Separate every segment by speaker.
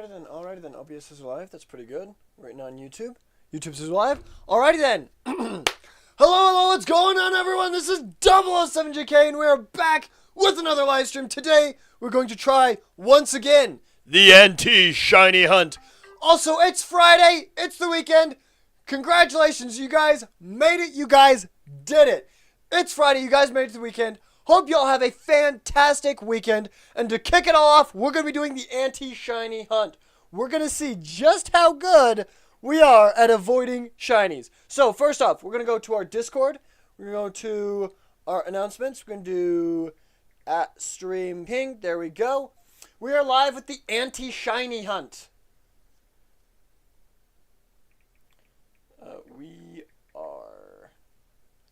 Speaker 1: Alrighty then. OBS is live. That's pretty good. Right now on YouTube. YouTube's is live. Alrighty then. Hello, what's going on, everyone? This is 007JK, and we are back with another live stream. Today, we're going to try, once again, the anti-shiny hunt. Also, it's Friday. It's the weekend. Congratulations, you guys made it. You guys did it. It's Friday. You guys made it to the weekend. Hope you all have a fantastic weekend. And to kick it all off, we're going to be doing the anti-shiny hunt. We're going to see just how good we are at avoiding shinies. So, first off, we're going to go to our Discord. We're going to go to our announcements. We're going to do @stream ping. There we go. We are live with the anti-shiny hunt. We are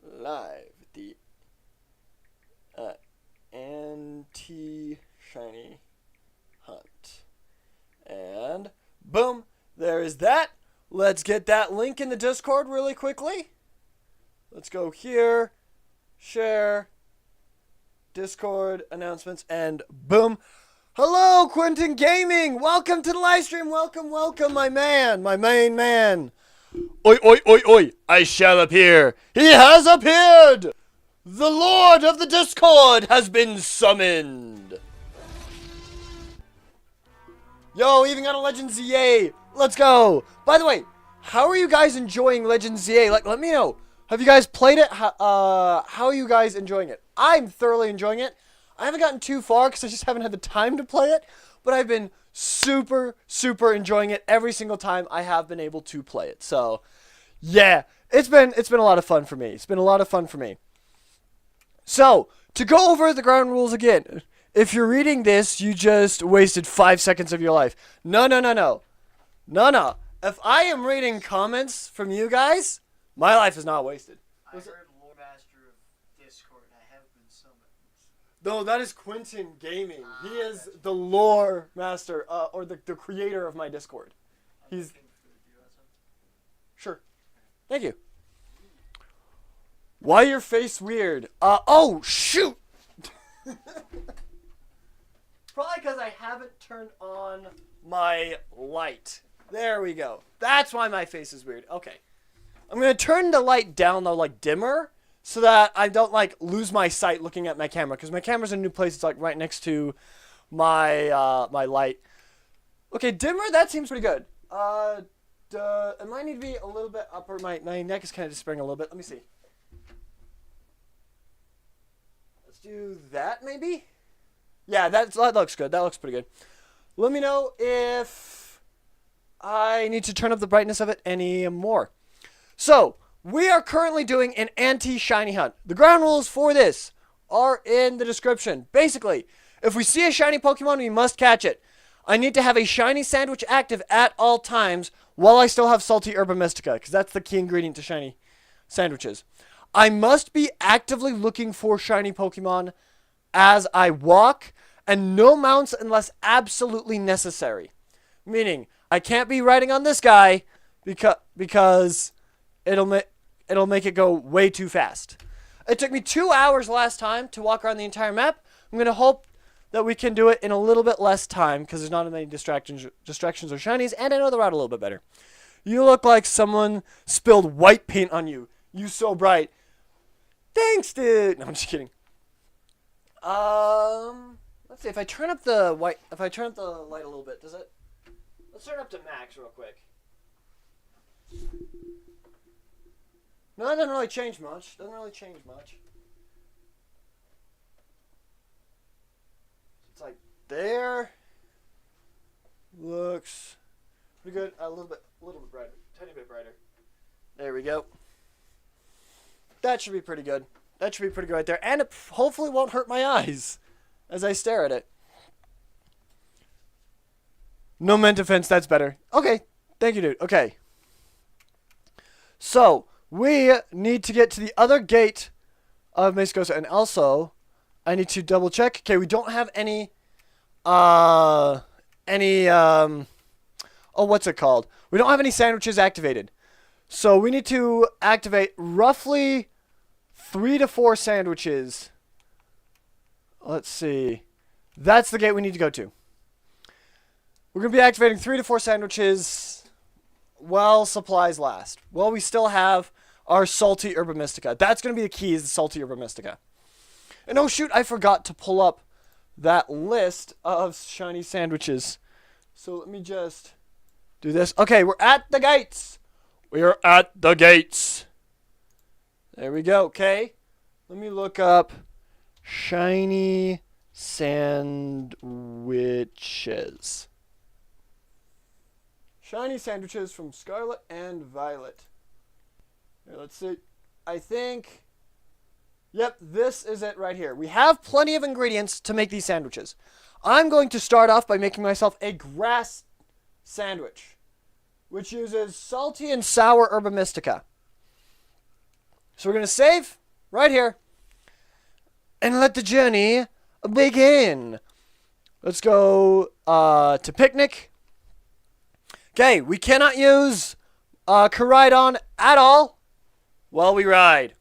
Speaker 1: live with the anti-shiny hunt. And boom, there is that. Let's get that link in the Discord really quickly. Let's go here, share, Discord announcements, and boom. Hello, Quentin Gaming. Welcome to the live stream. Welcome, my man, my main man. Oi, oi, oi, oi. I shall appear. He has appeared. The Lord of the Discord has been summoned. Yo, even got a Legend ZA. Let's go. By the way, how are you guys enjoying Legend ZA? Like, let me know. Have you guys played it? How are you guys enjoying it? I'm thoroughly enjoying it. I haven't gotten too far because I just haven't had the time to play it. But I've been super enjoying it every single time I have been able to play it. So, yeah, it's been a lot of fun for me. It's been a lot of fun for me. So, to go over the ground rules again, if you're reading this, you just wasted 5 seconds of your life. No. If I am reading comments from you guys, my life is not wasted.
Speaker 2: I heard Lord Master of Discord, I have been summoned.
Speaker 1: No, that is Quentin Gaming. He is the lore master, or the creator of my Discord. He's... Sure. Thank you. Why your face weird? Oh, shoot! Probably because I haven't turned on my light. There we go. That's why my face is weird. Okay. I'm going to turn the light down, though, like, dimmer, so that I don't, like, lose my sight looking at my camera, because my camera's in a new place. It's, like, right next to my, my light. Okay, dimmer, that seems pretty good. It might need to be a little bit upper. My neck is kind of despairing a little bit. Let me see. Let's do that, maybe? Yeah, that looks good. That looks pretty good. Let me know if I need to turn up the brightness of it any more. So, we are currently doing an anti-shiny hunt. The ground rules for this are in the description. Basically, if we see a shiny Pokemon, we must catch it. I need to have a shiny sandwich active at all times while I still have salty herba mystica, because that's the key ingredient to shiny sandwiches. I must be actively looking for shiny Pokemon as I walk, and no mounts unless absolutely necessary. Meaning, I can't be riding on this guy because it'll make it go way too fast. It took me 2 hours last time to walk around the entire map. I'm going to hope that we can do it in a little bit less time because there's not as many distractions or shinies, and I know the route a little bit better. You look like someone spilled white paint on you. You so bright. Thanks, dude. No, I'm just kidding. Let's see. If I turn up the light a little bit, does it? Let's turn it up to max real quick. No, that doesn't really change much. It's like there. Looks pretty good. A little bit brighter. Tiny bit brighter. There we go. That should be pretty good. That should be pretty good right there. And it hopefully won't hurt my eyes as I stare at it. No ment defense, that's better. Okay. Thank you, dude. Okay. So, we need to get to the other gate of Mexicosa. And also, I need to double check. Okay, we don't have any, oh, what's it called? We don't have any sandwiches activated. So, we need to activate roughly 3 to 4 sandwiches. Let's see. That's the gate we need to go to. We're going to be activating 3 to 4 sandwiches while supplies last. Well, we still have our salty Herba Mystica. That's going to be the key, is the salty Herba Mystica. And oh shoot, I forgot to pull up that list of shiny sandwiches. So let me just do this. Okay, we're at the gates. We are at the gates. There we go. Okay. Let me look up shiny sandwiches. Shiny sandwiches from Scarlet and Violet. Here, let's see. I think... Yep, this is it right here. We have plenty of ingredients to make these sandwiches. I'm going to start off by making myself a grass sandwich, which uses salty and sour Herba Mystica. So we're going to save right here and let the journey begin. Let's go to picnic. Okay, we cannot use Koraidon at all while we ride.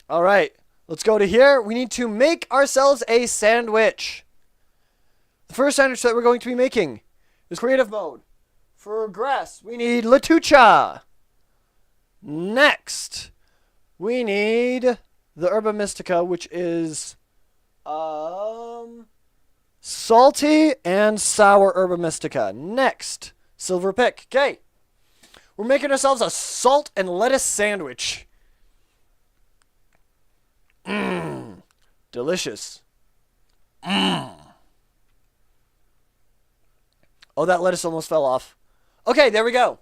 Speaker 1: All right, let's go to here. We need to make ourselves a sandwich. The first sandwich that we're going to be making is creative mode. For grass, we need Latucha. Next, we need the Herba Mystica, which is salty and sour Herba Mystica. Next, Silver Pick. Okay, we're making ourselves a salt and lettuce sandwich. Mmm, delicious. Mmm. Oh, that lettuce almost fell off. Okay, there we go.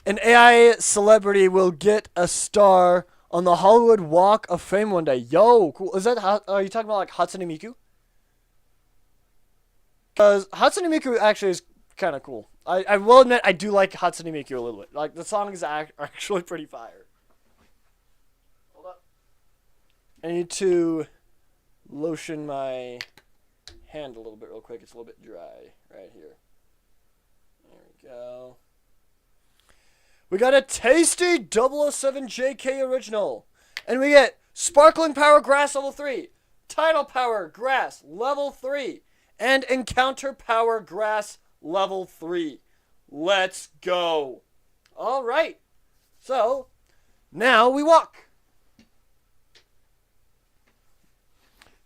Speaker 1: An AI celebrity will get a star on the Hollywood Walk of Fame one day. Yo, cool. Is that, are you talking about like Hatsune Miku? Because Hatsune Miku actually is kind of cool. I will admit I do like Hatsune Miku a little bit. Like, the songs are actually pretty fire. Hold up. I need to lotion my hand a little bit real quick. It's a little bit dry right here. There we go. We got a tasty 007 JK original. And we get Sparkling Power Grass level 3, Tidal Power Grass level 3, and Encounter Power Grass level 3. Let's go. All right. So, now we walk.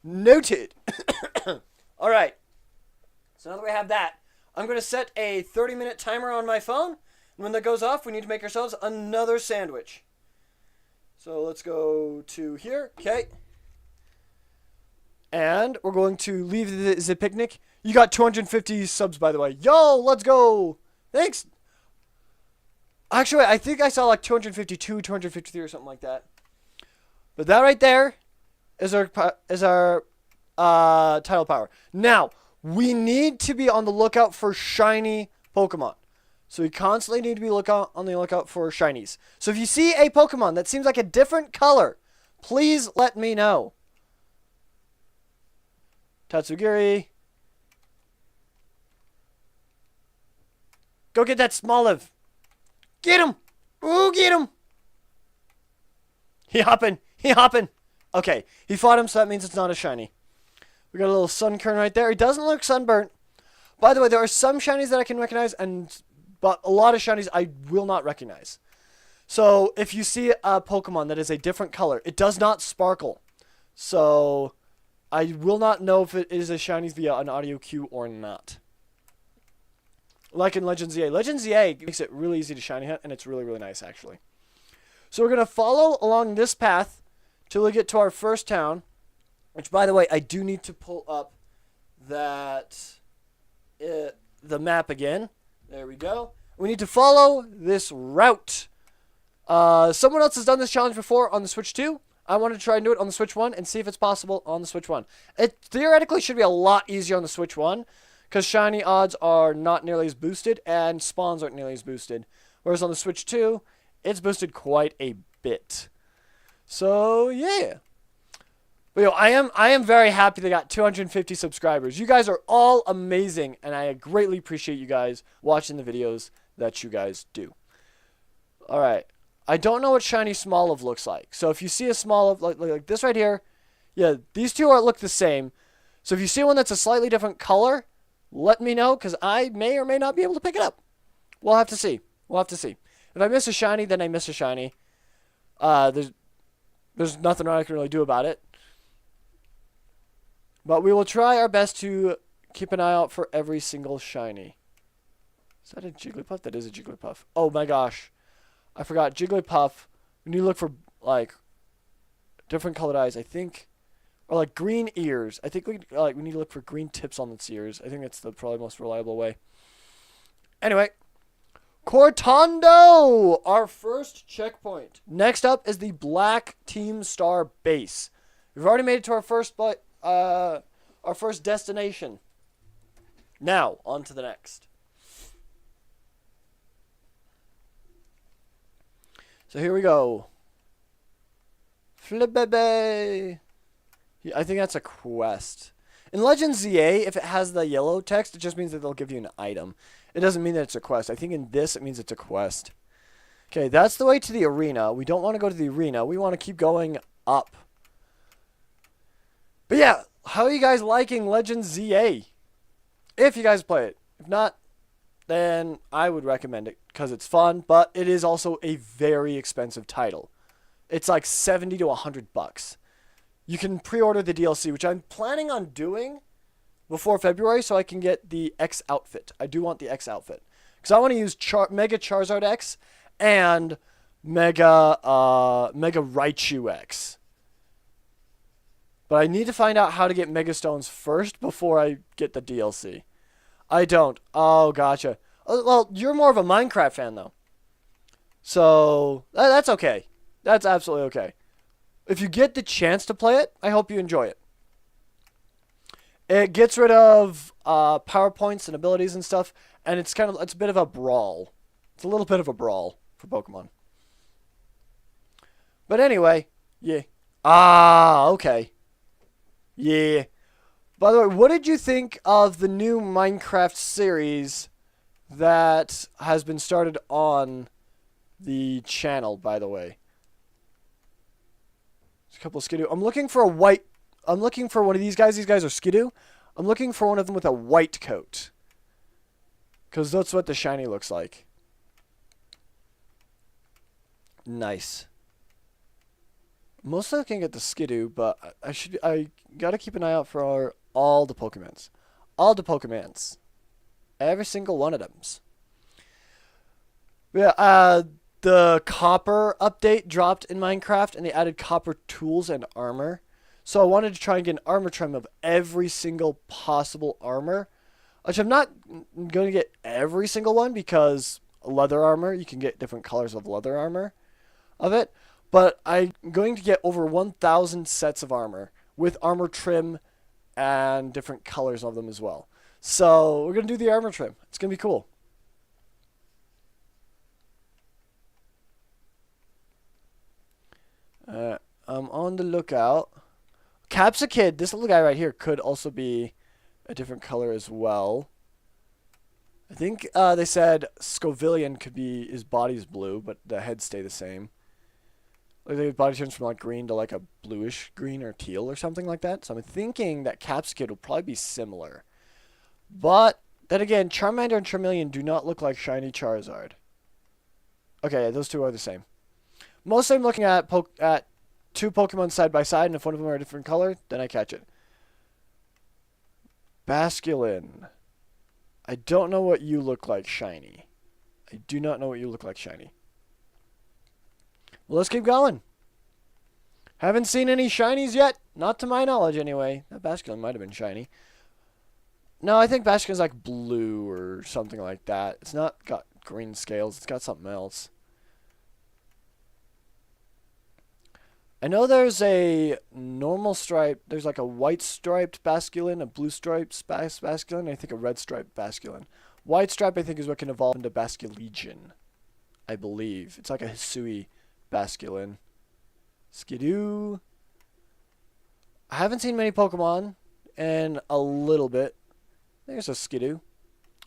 Speaker 1: Noted. All right. So now that we have that, I'm going to set a 30-minute timer on my phone. And when that goes off, we need to make ourselves another sandwich. So let's go to here. Okay. And we're going to leave the picnic. You got 250 subs, by the way. Yo, let's go. Thanks. Actually, I think I saw like 252, 253 or something like that. But that right there is our tidal power. Now, we need to be on the lookout for shiny Pokemon. So we constantly need to be on the lookout for shinies. So if you see a Pokemon that seems like a different color, please let me know. Tatsugiri. Go get that Smoliv. Get him. Ooh, get him. He hopping. He hopping. Okay, he fought him, so that means it's not a shiny. We got a little Sunkern right there. He doesn't look sunburnt. By the way, there are some shinies that I can recognize, but a lot of shinies I will not recognize. So if you see a Pokemon that is a different color, it does not sparkle. So I will not know if it is a shiny via an audio cue or not. Like in Legends EA. Legends EA makes it really easy to shiny hunt, and it's really, really nice, actually. So we're going to follow along this path till we get to our first town. Which, by the way, I do need to pull up the map again. There we go. We need to follow this route. Someone else has done this challenge before on the Switch 2. I want to try and do it on the Switch 1 and see if it's possible on the Switch 1. It theoretically should be a lot easier on the Switch 1 because shiny odds are not nearly as boosted and spawns aren't nearly as boosted. Whereas on the Switch 2, it's boosted quite a bit. So, yeah. But, yo, I am very happy they got 250 subscribers. You guys are all amazing, and I greatly appreciate you guys watching the videos that you guys do. All right. I don't know what shiny Smoliv looks like. So if you see a Smoliv like this right here, yeah, these two look the same. So if you see one that's a slightly different color, let me know, because I may or may not be able to pick it up. We'll have to see. We'll have to see. If I miss a shiny, then I miss a shiny. There's nothing I can really do about it. But we will try our best to keep an eye out for every single shiny. Is that a Jigglypuff? That is a Jigglypuff. Oh my gosh. I forgot. Jigglypuff, when you look for, like, different colored eyes, I think, or like green ears. I think we need to look for green tips on its ears. I think that's the probably most reliable way. Anyway, Cortando, our first checkpoint. Next up is the Black Team Star base. We've already made it to our first destination. Now, on to the next. So here we go. Flibebe. I think that's a quest. In Legend ZA, if it has the yellow text, it just means that they'll give you an item. It doesn't mean that it's a quest. I think in this, it means it's a quest. Okay, that's the way to the arena. We don't want to go to the arena. We want to keep going up. But yeah, how are you guys liking Legend ZA? If you guys play it. If not, then I would recommend it because it's fun, but it is also a very expensive title. It's like $70 to $100. You can pre-order the DLC, which I'm planning on doing before February so I can get the X outfit. I do want the X outfit. Because I want to use Mega Charizard X and Mega Raichu X. But I need to find out how to get Mega Stones first before I get the DLC. I don't. Oh, gotcha. Well, you're more of a Minecraft fan, though. So, that's okay. That's absolutely okay. If you get the chance to play it, I hope you enjoy it. It gets rid of power points and abilities and stuff, and it's a bit of a brawl. It's a little bit of a brawl for Pokemon. But anyway, yeah. Ah, okay. Yeah. By the way, what did you think of the new Minecraft series that has been started on the channel, by the way? There's a couple of Skidoo. I'm looking for one of these guys. These guys are Skidoo. I'm looking for one of them with a white coat. Because that's what the shiny looks like. Nice. Mostly looking at the Skidoo, but I gotta keep an eye out for all the Pokemons. All the Pokemons. Every single one of them. Yeah, the copper update dropped in Minecraft, and they added copper tools and armor. So I wanted to try and get an armor trim of every single possible armor. Which I'm not going to get every single one, because leather armor, you can get different colors of leather armor of it. But I'm going to get over 1,000 sets of armor with armor trim and different colors of them as well. So we're going to do the armor trim. It's going to be cool. I'm on the lookout. Capsakid, this little guy right here, could also be a different color as well. I think they said Scovillian could be, his body's blue, but the head stay the same. Like his body turns from like green to like a bluish green or teal or something like that. So I'm thinking that Capsakid will probably be similar. But then again, Charmander and Charmeleon do not look like shiny Charizard. Okay, those two are the same. Mostly I'm looking at two Pokemon side by side, and if one of them are a different color, then I catch it. Basculin. I don't know what you look like shiny. I do not know what you look like shiny. Well, let's keep going. Haven't seen any shinies yet. Not to my knowledge, anyway. That Basculin might have been shiny. No, I think Basculin's like blue or something like that. It's not got green scales. It's got something else. I know there's a normal stripe. There's like a white striped Basculin, a blue striped Basculin, and I think a red striped Basculin. White stripe, I think, is what can evolve into Basculegion. I believe. It's like a Hisui Basculin. Skidoo. I haven't seen many Pokemon in a little bit. There's a Skidoo.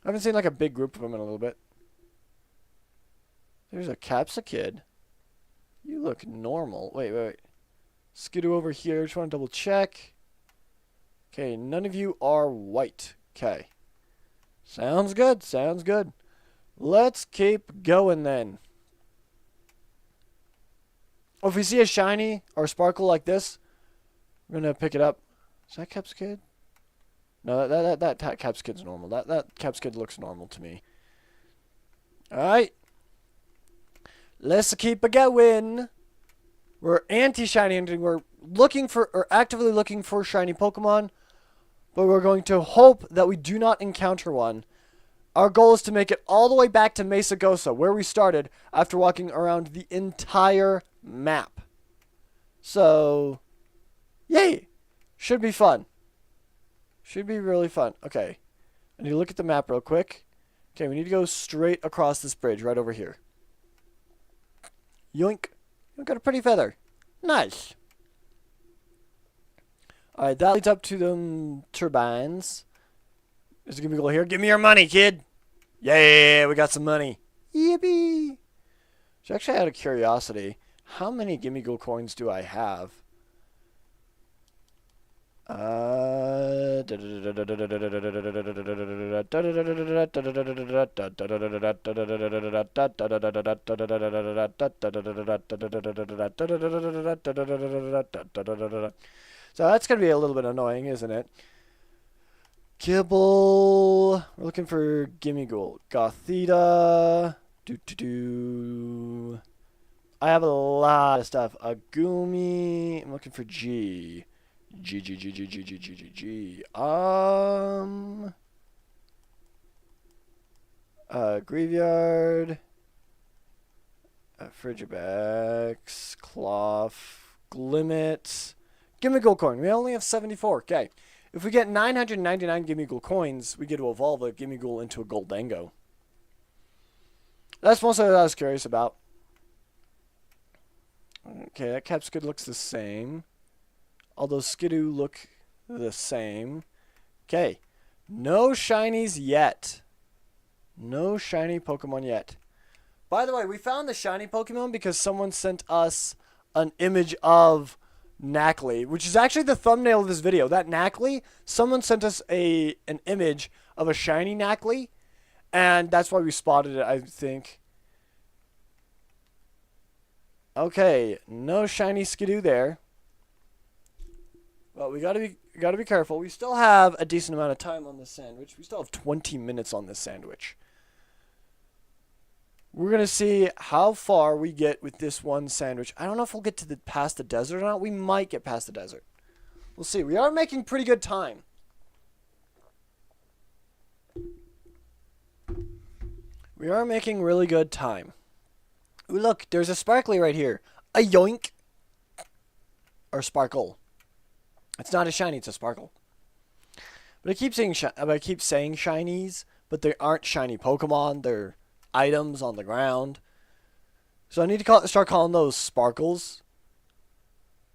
Speaker 1: I haven't seen like a big group of them in a little bit. There's a Capsakid. You look normal. Wait. Skidoo over here. Just want to double check. Okay, none of you are white. Okay. Sounds good. Sounds good. Let's keep going then. Oh, if we see a shiny or sparkle like this, we're gonna pick it up. Is that Capskid? No, that Capskid's normal. That Capskid looks normal to me. All right. Let's keep it going. We're anti-shiny hunting. We're looking for, or actively looking for shiny Pokemon, but we're going to hope that we do not encounter one. Our goal is to make it all the way back to Mesa Gosa, where we started after walking around the entire map. So, yay! Should be fun. Should be really fun. Okay. I need to look at the map real quick. Okay, we need to go straight across this bridge right over here. Yoink. You got a pretty feather. Nice. Alright, that leads up to them turbines. There's a Gimmighoul here. Give me your money, kid. Yeah, we got some money. Yippee. So actually, out of curiosity, how many Gimmighoul coins do I have? So that's going to be a little bit annoying, isn't it? Kibble. We're looking for Gimmighoul. Gothita. I have a lot of stuff. Agumi. I'm looking for G. G. Graveyard. Frigibax. Cloth. Glimmet. Gimmighoul coin. We only have 74. Okay. If we get 999 Gimmighoul coins, we get to evolve a Gimmighoul into a Goldango. That's mostly what I was curious about. Okay, that Capskid looks the same. Although Skidoo look the same. Okay. No shinies yet. No shiny Pokemon yet. By the way, we found the shiny Pokemon because someone sent us an image of Knackley, which is actually the thumbnail of this video. That Knackley, someone sent us an image of a shiny Knackley, and that's why we spotted it, I think. Okay, no shiny Skidoo there. Well, we gotta be careful. We still have a decent amount of time on this sandwich. We still have 20 minutes on this sandwich. We're gonna see how far we get with this one sandwich. I don't know if we'll get to past the desert or not. We might get past the desert. We'll see. We are making pretty good time. We are making really good time. Ooh, look, there's a sparkly right here. A yoink. Or sparkle. It's not a shiny, it's a sparkle. But I keep saying shinies, but they aren't shiny Pokemon. They're items on the ground. So I need to start calling those sparkles.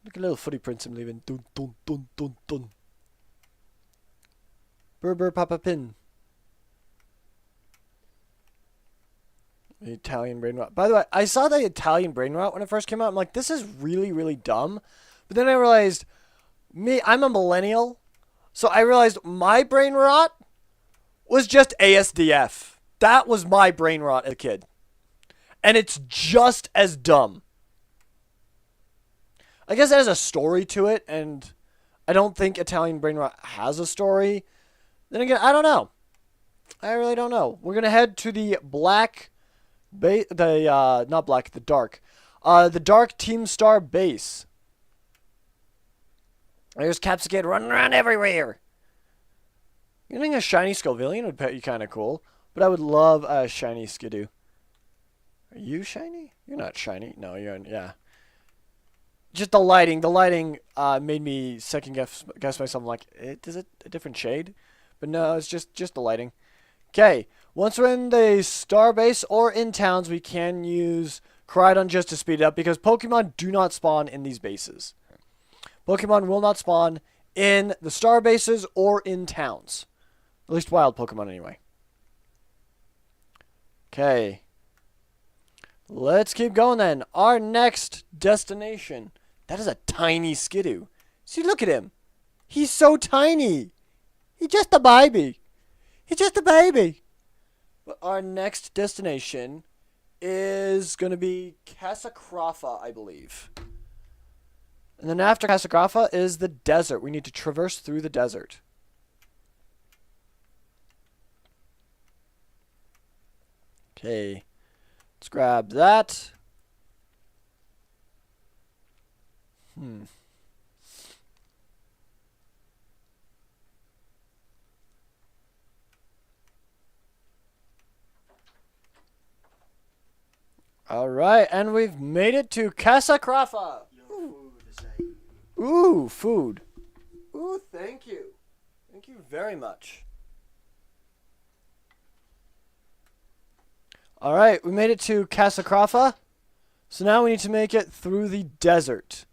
Speaker 1: Look at little footy prints I'm leaving. Dun dun dun dun dun. Burr Papa Pin. The Italian brain rot. By the way, I saw the Italian brain rot when it first came out. I'm like, this is really, really dumb. But then I realized, I'm a millennial. So I realized my brain rot was just ASDF. That was my brain rot as a kid. And it's just as dumb. I guess it has a story to it, and I don't think Italian brain rot has a story. Then again, I don't know. I really don't know. We're going to head to the the dark Team Star base. There's Capsicade running around everywhere. Getting a shiny Scovillian would be kind of cool, but I would love a shiny Skidoo. Are you shiny? You're not shiny. No, you're, yeah. Just the lighting. The lighting made me second guess myself. I'm like, is it a different shade? But no, it's just the lighting. Okay, once we're in the star base or in towns, we can use Koraidon just to speed it up because Pokemon do not spawn in these bases. Pokemon will not spawn in the star bases or in towns. At least wild Pokemon anyway. Okay. Let's keep going then. Our next destination. That is a tiny Skidoo. See, look at him. He's so tiny. He's just a baby. It's just a baby. But our next destination is going to be Casakrafa, I believe. And then after Casakrafa is the desert. We need to traverse through the desert. Okay. Let's grab that. Alright, and we've made it to Casakrafa. Ooh, food. Ooh, thank you. Thank you very much. Alright, we made it to Casakrafa. So now we need to make it through the desert,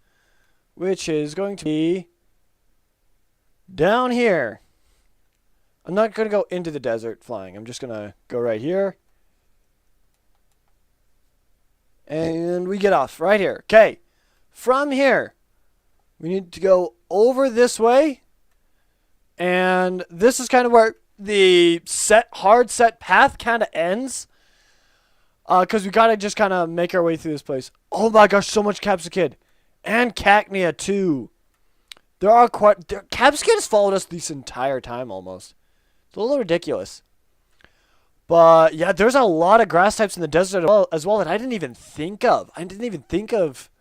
Speaker 1: which is going to be down here. I'm not going to go into the desert flying. I'm just going to go right here. And we get off right here. Okay, from here, we need to go over this way. And this is kind of where the hard set path kind of ends. Because we got to just kind of make our way through this place. Oh my gosh, so much Capsicid. And Cacnea too. Capsicid has followed us this entire time almost. It's a little ridiculous. But yeah, there's a lot of grass types in the desert as well that I didn't even think of. I didn't even think of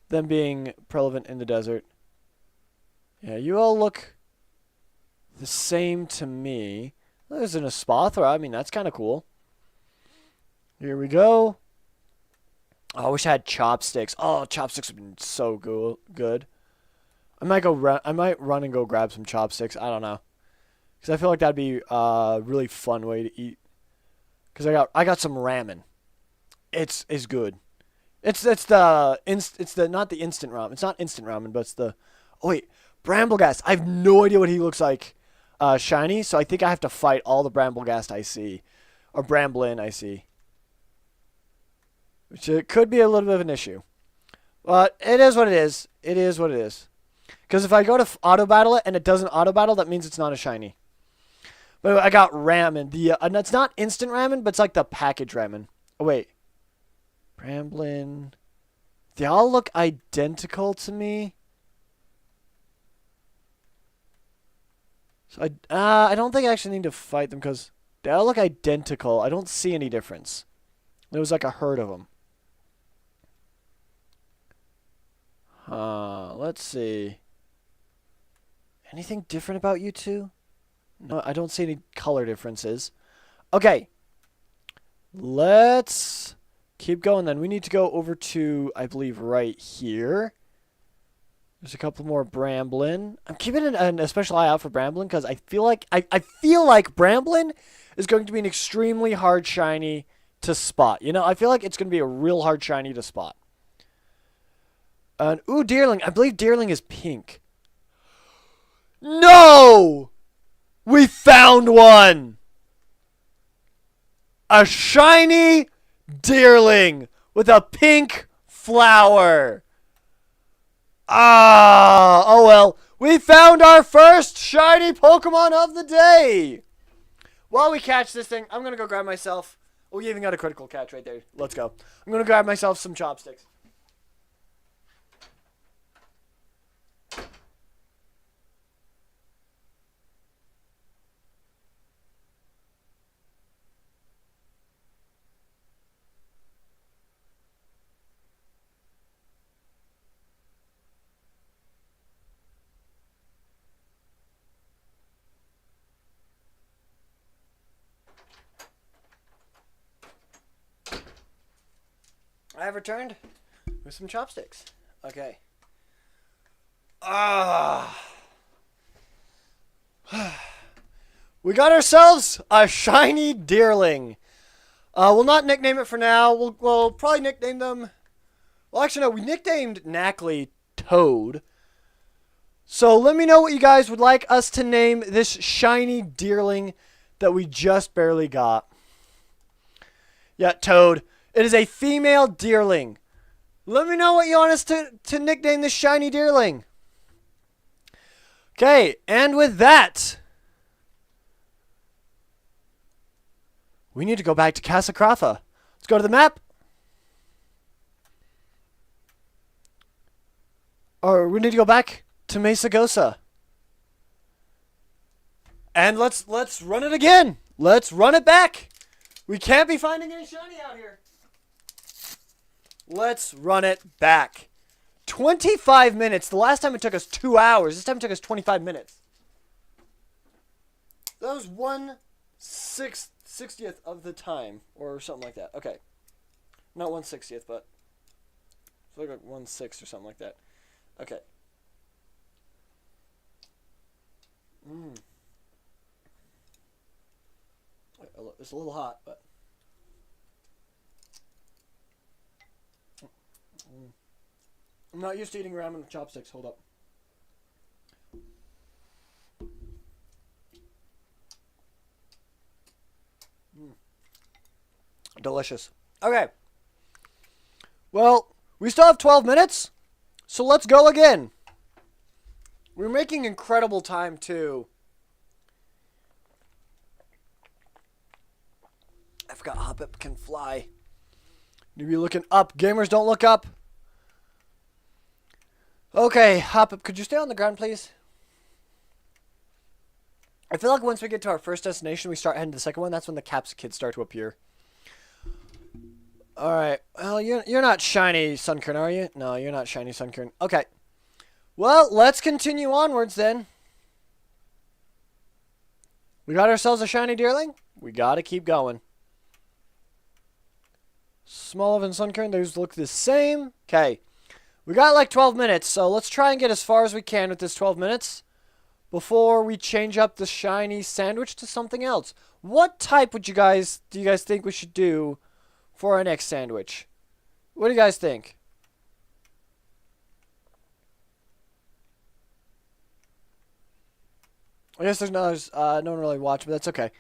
Speaker 1: them being prevalent in the desert. Yeah, you all look the same to me. There's an Espathra. I mean, that's kind of cool. Here we go. Oh, I wish I had chopsticks. Oh, chopsticks would have been so good. I might run and go grab some chopsticks. I don't know, because I feel like that'd be a really fun way to eat. Because I got some ramen. It's good. It's the not the instant ramen. It's not instant ramen, but it's the Brambleghast. I have no idea what he looks like, shiny. So I think I have to fight all the Brambleghast I see, or Bramblin I see. Which it could be a little bit of an issue. But it is what it is. It is what it is. Because if I go to auto battle it and it doesn't auto battle, that means it's not a shiny. But I got ramen. And it's not instant ramen, but it's like the package ramen. Oh, wait. Bramblin. They all look identical to me. So I don't think I actually need to fight them because they all look identical. I don't see any difference. There was like a herd of them. Let's see. Anything different about you two? No, I don't see any color differences. Okay. Let's keep going then. We need to go over to, I believe, right here. There's a couple more Bramblin. I'm keeping a special eye out for Bramblin because I feel like I feel like Bramblin is going to be an extremely hard shiny to spot. You know, I feel like it's going to be a real hard shiny to spot. Ooh, Deerling. I believe Deerling is pink. No! We found one! A shiny Deerling with a pink flower. Ah, oh well. We found our first shiny Pokemon of the day. While we catch this thing, I'm going to go grab myself. Oh, you even got a critical catch right there. Let's go. I'm going to grab myself some chopsticks. I have returned with some chopsticks. Okay. We got ourselves a shiny Deerling. We'll not nickname it for now. We'll probably nickname them. Well, actually, no. We nicknamed Knackley Toad. So let me know what you guys would like us to name this shiny Deerling that we just barely got. Yeah, Toad. It is a female Deerling. Let me know what you want us to nickname this shiny Deerling. Okay, and with that, We need to go back to Casa Cratha. Let's go to the map. Or we need to go back to Mesa Gosa. And let's run it again. Let's run it back. We can't be finding any shiny out here. Let's run it back. 25 minutes. The last time it took us 2 hours. This time it took us 25 minutes. That was 1/60th of the time. Or something like that. Okay. Not 1/60th, but it's like 1/6 or something like that. Okay. It's a little hot, but I'm not used to eating ramen with chopsticks. Hold up. Delicious. Okay. Well, we still have 12 minutes, so let's go again. We're making incredible time, too. I forgot Hoppip can fly. You be looking up. Gamers, don't look up. Okay, Hoppip, could you stay on the ground, please? I feel like once we get to our first destination, we start heading to the second one. That's when the Caps kids start to appear. Alright. Well, you're not Shiny Sunkern, are you? No, you're not Shiny Sunkern. Okay. Well, let's continue onwards then. We got ourselves a Shiny Deerling. We gotta keep going. Smoliv and Sunkern, those look the same. Okay. We got like 12 minutes, so let's try and get as far as we can with this 12 minutes before we change up the shiny sandwich to something else. What type do you guys think we should do for our next sandwich? What do you guys think? I guess there's no one really watching, but that's okay.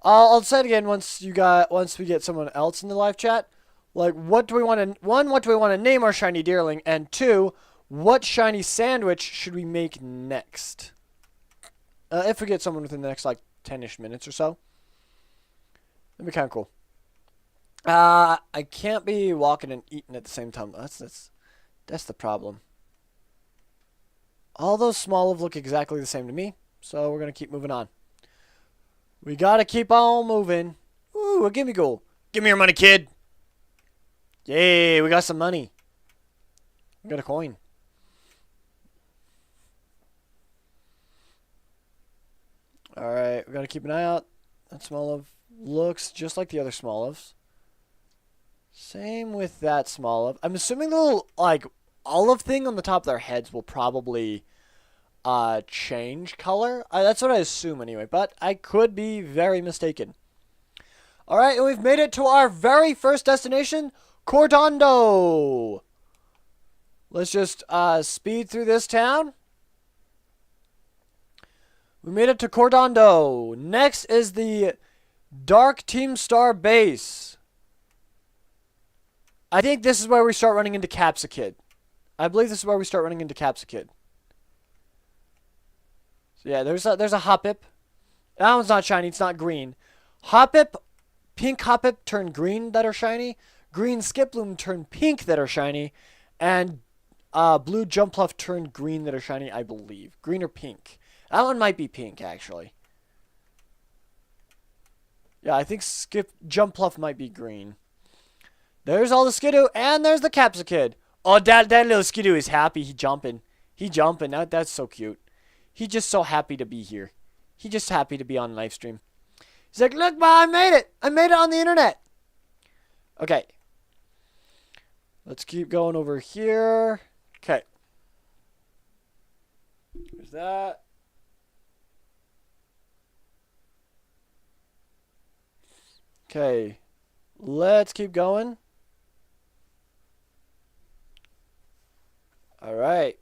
Speaker 1: I'll say it again once we get someone else in the live chat. Like, what do we want to name our shiny deerling? And 2, what shiny sandwich should we make next? If we get someone within the next, like, 10-ish minutes or so. That'd be kind of cool. I can't be walking and eating at the same time. That's the problem. All those Smoliv look exactly the same to me, so we're going to keep moving on. We got to keep on moving. Ooh, a gimme goal. Give me your money, kid. Yay, we got some money. We got a coin. Alright, we got to keep an eye out. That Smoliv looks just like the other Smolivs. Same with that Smoliv. I'm assuming the little, like, olive thing on the top of their heads will probably change color. That's what I assume anyway, but I could be very mistaken. Alright, and we've made it to our very first destination, Cordondo. Let's just speed through this town. We made it to Cordondo. Next is the Dark Team Star base. I think this is where we start running into Capsakid. I believe this is where we start running into Capsakid. So yeah, there's a Hoppip. That one's not shiny. It's not green. Hoppip, pink Hoppip turn green that are shiny. Green Skiploom turn pink that are shiny. And blue Jumpluff turn green that are shiny, I believe. Green or pink. That one might be pink, actually. Yeah, I think Jumpluff might be green. There's all the Skidoo, and there's the Capsakid. Oh, that little Skidoo is happy. He jumping. He jumping. That's so cute. He's just so happy to be here. He's just happy to be on live stream. He's like, look, Ma, I made it. I made it on the internet. Okay. Let's keep going over here. Okay. There's that. Okay. Let's keep going. Alright.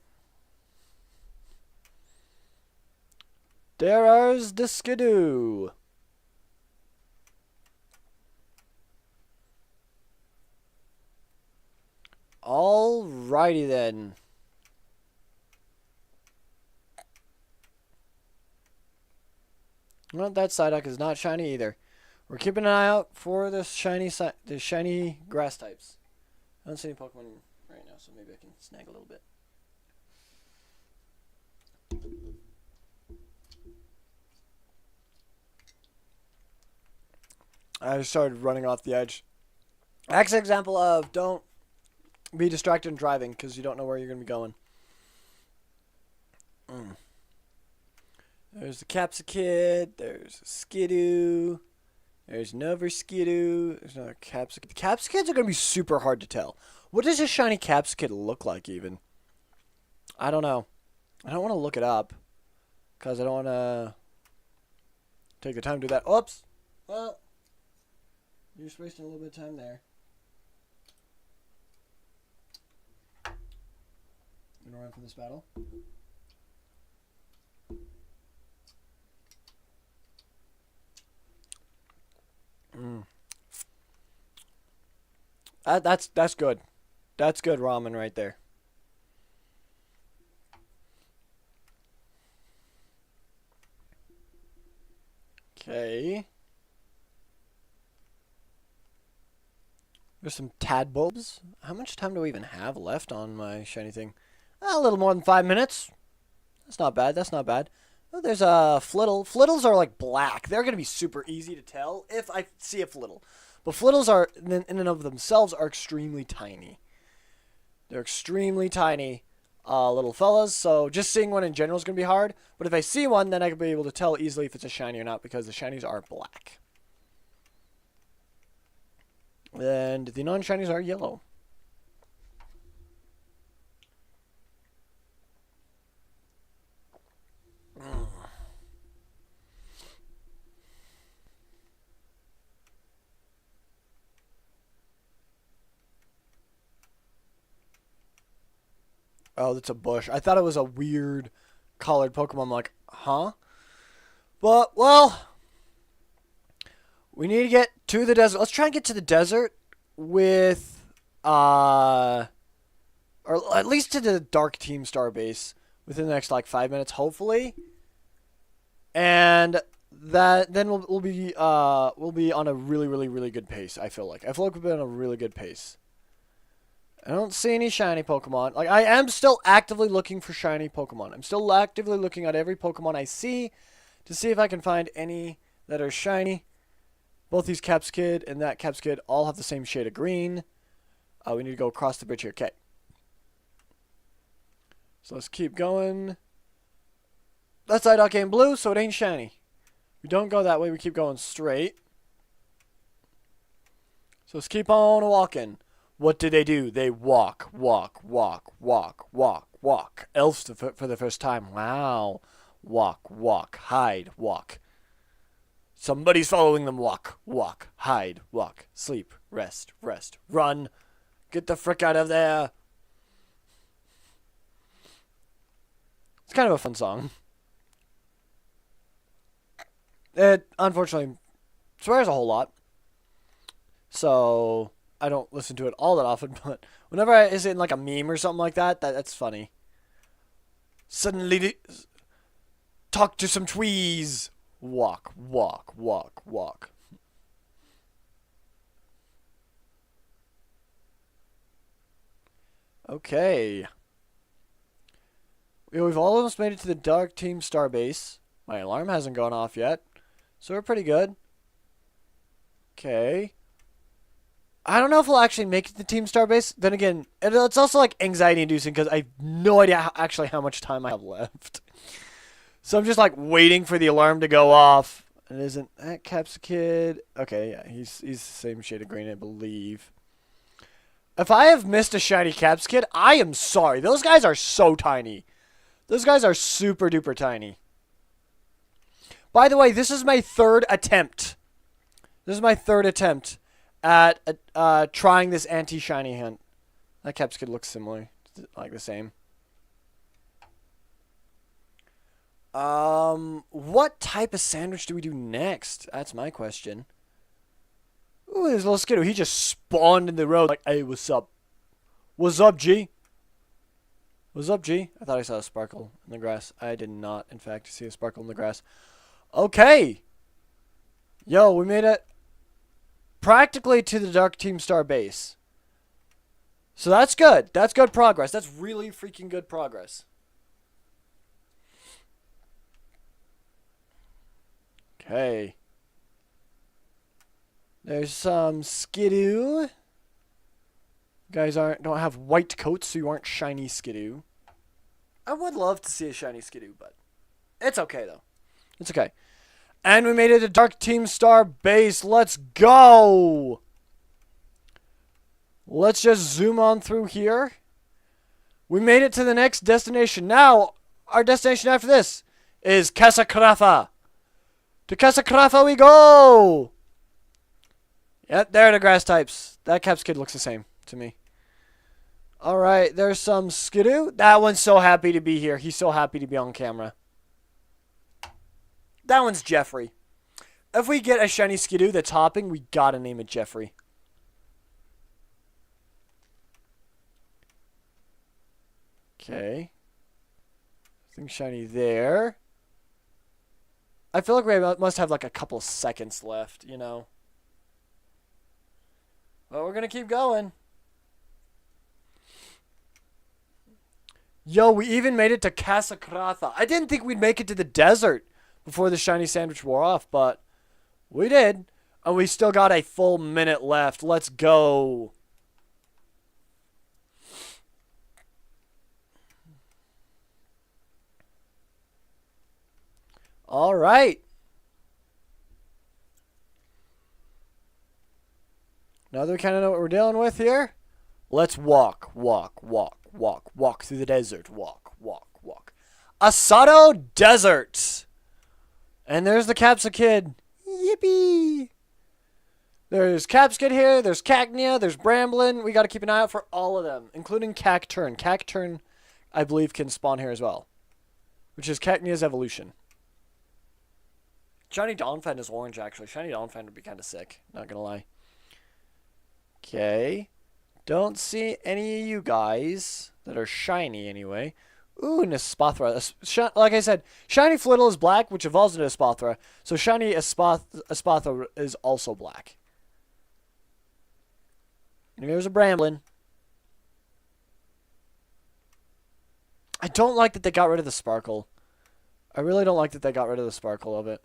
Speaker 1: There's the Skidoo. Alrighty then. Well, that Psyduck is not shiny either. We're keeping an eye out for the shiny grass types. I don't see any Pokemon right now, so maybe I can snag a little bit. I started running off the edge. Excellent example of don't be distracted in driving because you don't know where you're going to be going. There's the Capsicid. There's a Skidoo. There's another Skidoo. There's another Capsicid. The Capsikids are going to be super hard to tell. What does a shiny Capsicid look like even? I don't know. I don't want to look it up because I don't want to take the time to do that. Oops. Well, you're just wasting a little bit of time there. You want to run from this battle? That's good. That's good ramen right there. Okay. There's some tadpoles. How much time do we even have left on my shiny thing? A little more than 5 minutes. That's not bad. That's not bad. Oh, there's a Flittle. Flittles are like black. They're going to be super easy to tell if I see a Flittle. But Flittles are, in and of themselves, are extremely tiny. They're extremely tiny little fellas. So just seeing one in general is going to be hard. But if I see one, then I can be able to tell easily if it's a shiny or not because the shinies are black. And the non-shinies are yellow. Oh, that's a bush. I thought it was a weird colored Pokemon. I'm like, huh? But, well, we need to get to the desert. Let's try and get to the desert with, or at least to the Dark Team Star base within the next, like, 5 minutes, hopefully. And then we'll be on a really, really, really good pace, I feel like. I feel like we've been on a really good pace. I don't see any shiny Pokemon. Like, I am still actively looking for shiny Pokemon. I'm still actively looking at every Pokemon I see to see if I can find any that are shiny. Both these Capsicid and that Capsicid all have the same shade of green. We need to go across the bridge here. Okay. So let's keep going. That Psyduck ain't blue, so it ain't shiny. We don't go that way. We keep going straight. So let's keep on walking. What do? They walk, walk, walk, walk, walk, walk. Elves for the first time. Wow. Walk, walk, hide, walk. Somebody's following them. Walk, walk, hide, walk. Sleep, rest, rest, run. Get the frick out of there. It's kind of a fun song. It, unfortunately, swears a whole lot. So I don't listen to it all that often, but whenever I is it in like a meme or something like that, that's funny. Suddenly, talk to some tweez. Walk, walk, walk, walk. Okay. We've almost made it to the Dark Team Star base. My alarm hasn't gone off yet, so we're pretty good. Okay. I don't know if we'll actually make it to the Team Star base. Then again, it's also like anxiety inducing because I have no idea actually how much time I have left. So I'm just like waiting for the alarm to go off. And isn't that Capsicid? Okay, yeah, he's the same shade of green, I believe. If I have missed a shiny Capsicid, I am sorry. Those guys are so tiny. Those guys are super duper tiny. By the way, this is my third attempt. This is my third attempt at trying this anti-shiny hunt. That Capsicid looks similar, like the same. What type of sandwich do we do next? That's my question. Ooh, there's a little Skidoo. He just spawned in the road like, hey, what's up? What's up, G? What's up, G? I thought I saw a sparkle in the grass. I did not, in fact, see a sparkle in the grass. Okay. Yo, we made it practically to the Dark Team Star base. So that's good. That's good progress. That's really freaking good progress. Okay. There's some Skidoo. Guys don't have white coats, so you aren't shiny Skidoo. I would love to see a shiny Skidoo, but it's okay though. It's okay. And we made it to Dark Team Star base. Let's go. Let's just zoom on through here. We made it to the next destination. Now, our destination after this is Casa Carafa. To Casa Carafa we go. Yep, there are the grass types. That Caps Kid looks the same to me. Alright, there's some Skidoo. That one's so happy to be here. He's so happy to be on camera. That one's Jeffrey. If we get a shiny Skidoo that's hopping, we gotta name it Jeffrey. Okay. Nothing shiny there. I feel like we must have like a couple seconds left, you know. Well, we're gonna keep going. Yo, we even made it to Casa Carafa. I didn't think we'd make it to the desert before the shiny sandwich wore off, but we did. And we still got a full minute left. Let's go. All right. Now that we kind of know what we're dealing with here, let's walk through the desert. Walk. Asado Desert. And there's the Capsa Kid. Yippee. There's Capskid here, there's Cacnea, there's Bramblin. We got to keep an eye out for all of them, including Cacturn. Cacturn, I believe, can spawn here as well, which is Cacnea's evolution. Shiny Donphan is orange, actually. Shiny Donphan would be kind of sick, not going to lie. Okay. Don't see any of you guys that are shiny anyway. Ooh, Nespathra. Like I said, Shiny Flittle is black, which evolves into Espathra. So Shiny Espathra is also black. And here's a Bramblin. I don't like that they got rid of the sparkle. I really don't like that they got rid of the sparkle of it.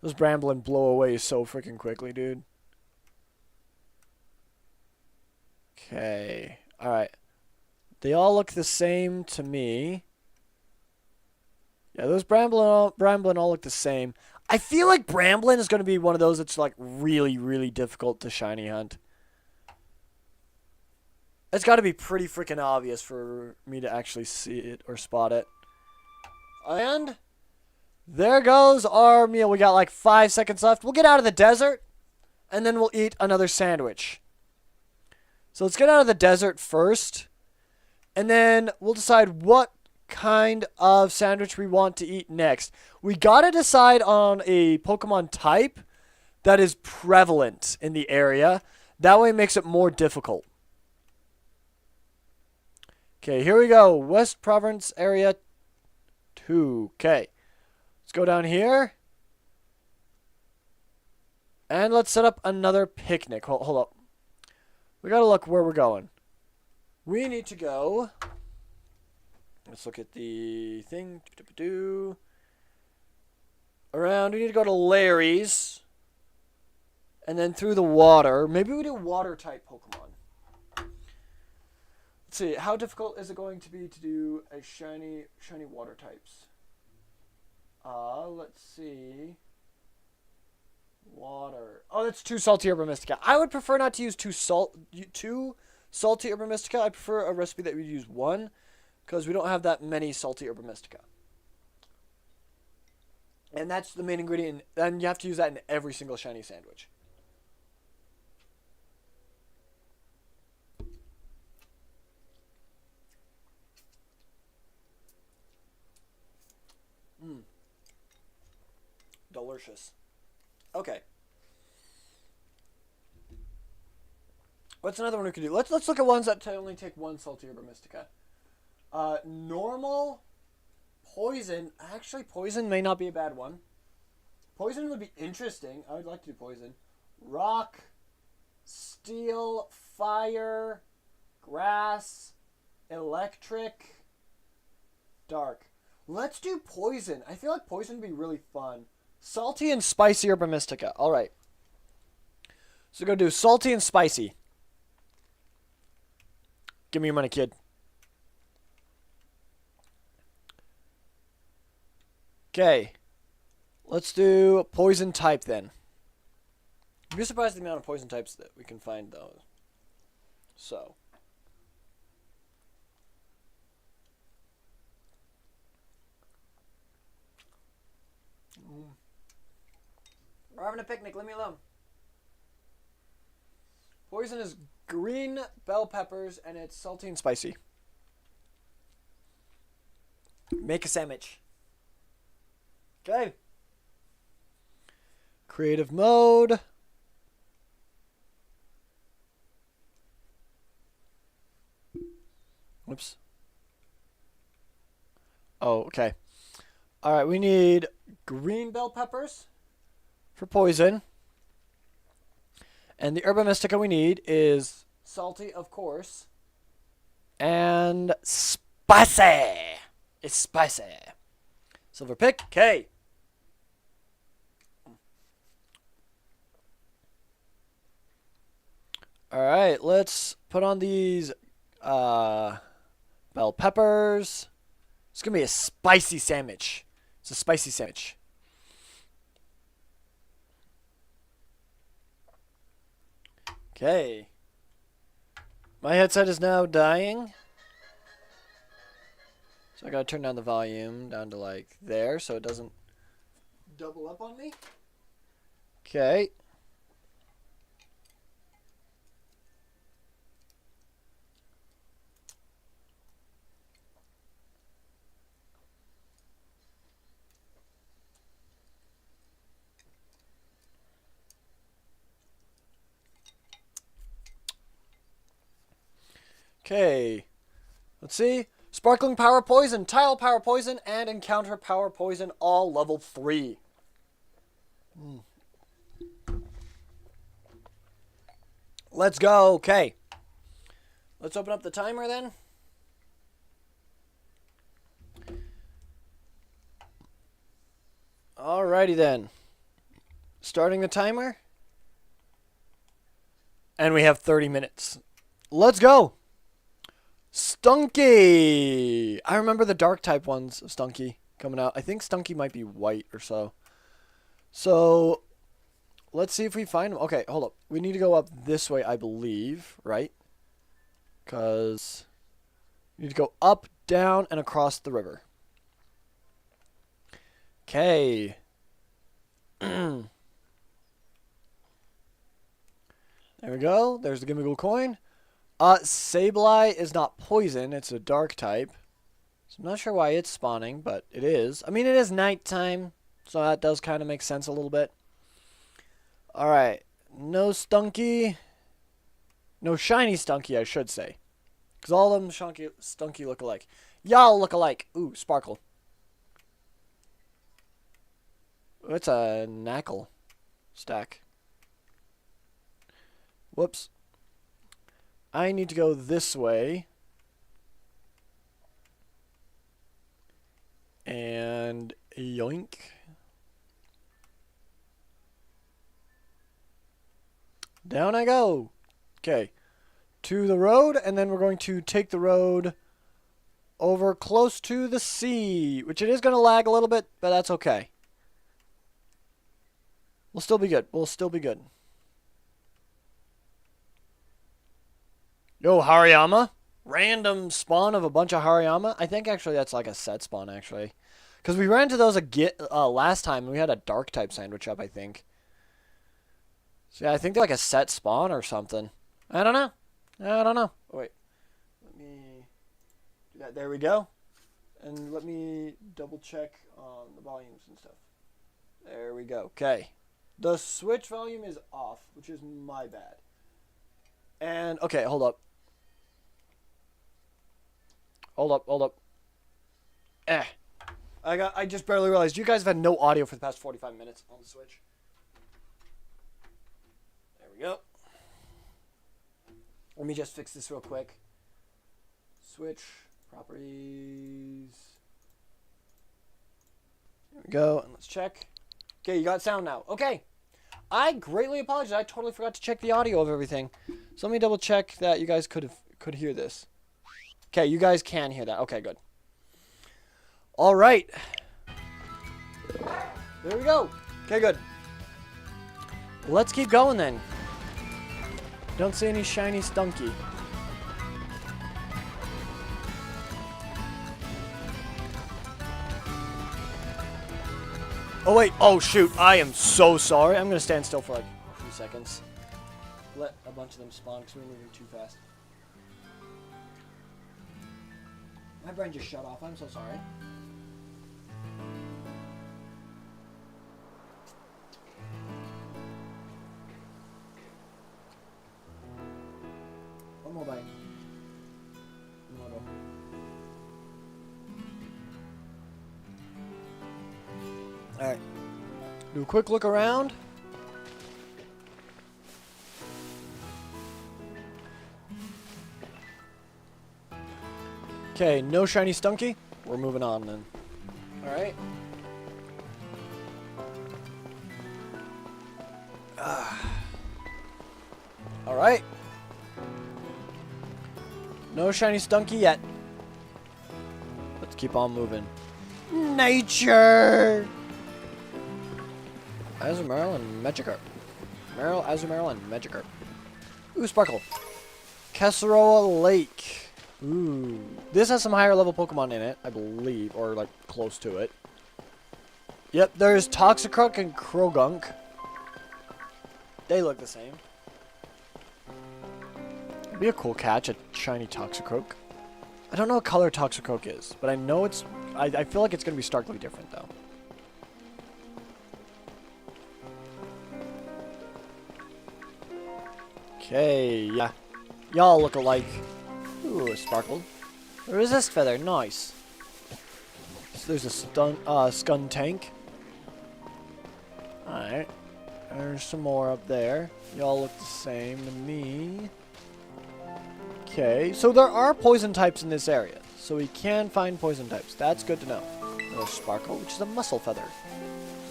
Speaker 1: Those Bramblin blow away so freaking quickly, dude. Okay. Alright. They all look the same to me. Yeah, those Bramblin all look the same. I feel like Bramblin is going to be one of those that's like really, really difficult to shiny hunt. It's got to be pretty freaking obvious for me to actually see it or spot it. And there goes our meal. We got like 5 seconds left. We'll get out of the desert, and then we'll eat another sandwich. So let's get out of the desert first, and then we'll decide what kind of sandwich we want to eat next. We gotta decide on a Pokemon type that is prevalent in the area. That way it makes it more difficult. Okay, here we go. West Province Area 2. Okay. Let's go down here. And let's set up another picnic. Hold up. We gotta look where we're going. We need to go. Let's look at the thing. Around. We need to go to Larry's. And then through the water. Maybe we do water type Pokemon. Let's see. How difficult is it going to be to do a shiny water types? Let's see. Water. Oh, that's 2 salty Herba Mystica. I would prefer not to use 2 salty Herba Mystica. I prefer a recipe that would use 1, because we don't have that many salty Herba Mystica. And that's the main ingredient. And you have to use that in every single shiny sandwich. Delicious. Okay. What's another one we could do? Let's look at ones that only take 1 salty Herba Mystica. Normal, poison. Actually, poison may not be a bad one. Poison would be interesting. I would like to do poison. Rock, steel, fire, grass, electric, dark. Let's do poison. I feel like poison would be really fun. Salty and spicy Herba Mystica. All right. So go do salty and spicy. Give me your money, kid. Okay. Let's do poison type then. You'd be surprised at the amount of poison types that we can find, though. So. We're having a picnic. Leave me alone. Poison is green bell peppers, and it's salty and spicy. Make a sandwich. Okay. Creative mode. Whoops. Oh, okay. All right, we need green bell peppers for poison. And the Herba Mystica we need is salty, of course. And spicy. It's spicy. Silver pick. Okay. All right, let's put on these bell peppers. It's going to be a spicy sandwich. It's a spicy sandwich. Okay. My headset is now dying. So I gotta turn down the volume down to like there so it doesn't double up on me. Okay. Okay. Let's see. Sparkling Power Poison, Tile Power Poison, and Encounter Power Poison, all level 3. Let's go. Okay. Let's open up the timer then. Alrighty then. Starting the timer. And we have 30 minutes. Let's go. Stunky! I remember the dark type ones of Stunky coming out. I think Stunky might be white or so. So, let's see if we find them. Okay, hold up. We need to go up this way, I believe, right? Because we need to go up, down, and across the river. Okay. There we go. There's the Gimmighoul coin. Sableye is not poison. It's a dark type. So I'm not sure why it's spawning, but it is. I mean, it is nighttime, so that does kind of make sense a little bit. Alright. No Stunky. No Shiny Stunky, I should say. Because all of them Stunky look alike. Y'all look alike. Ooh, Sparkle. It's a Knackle stack. Whoops. I need to go this way. And yoink. Down I go. Okay. To the road, and then we're going to take the road over close to the sea, which it is going to lag a little bit, but that's okay. We'll still be good. We'll still be good. Yo, Hariyama. Random spawn of a bunch of Hariyama. I think actually that's like a set spawn, actually. Because we ran into those last time, and we had a dark type sandwich up, I think. So yeah, I think they're like a set spawn or something. I don't know. I don't know. Oh, wait. Let me do that. There we go. And let me double check on the volumes and stuff. There we go. Okay. The Switch volume is off, which is my bad. And, okay, hold up. Hold up. I just barely realized you guys have had no audio for the past 45 minutes on the Switch. There we go. Let me just fix this real quick. Switch properties. There we go. And let's check. Okay, you got sound now. Okay. I greatly apologize. I totally forgot to check the audio of everything. So let me double check that you guys could hear this. Okay, you guys can hear that. Okay, good. All right. There we go. Okay, good. Let's keep going then. Don't see any shiny stunky. Oh wait, oh shoot, I am so sorry. I'm gonna stand still for like a few seconds. Let a bunch of them spawn because we're moving too fast. My brain just shut off, I'm so sorry. One more bite. One more. Alright. Do a quick look around. Okay, no shiny stunky. We're moving on then. Alright. Alright. No shiny stunky yet. Let's keep on moving. Nature! Azumarill and Magikarp. Marill, Azumarill, and Magikarp. Ooh, Sparkle. Casserola Lake. Ooh. This has some higher level Pokemon in it, I believe. Or, like, close to it. Yep, there's Toxicroak and Krogunk. They look the same. It'd be a cool catch, a shiny Toxicroak. I don't know what color Toxicroak is, but I know it's... I feel like it's going to be starkly different, though. Okay, yeah. Y'all look alike. Ooh, a Sparkle. A Resist Feather, nice. So there's a Skun Tank. Alright. There's some more up there. Y'all look the same to me. Okay, so there are poison types in this area. So we can find poison types. That's good to know. There's Sparkle, which is a Muscle Feather.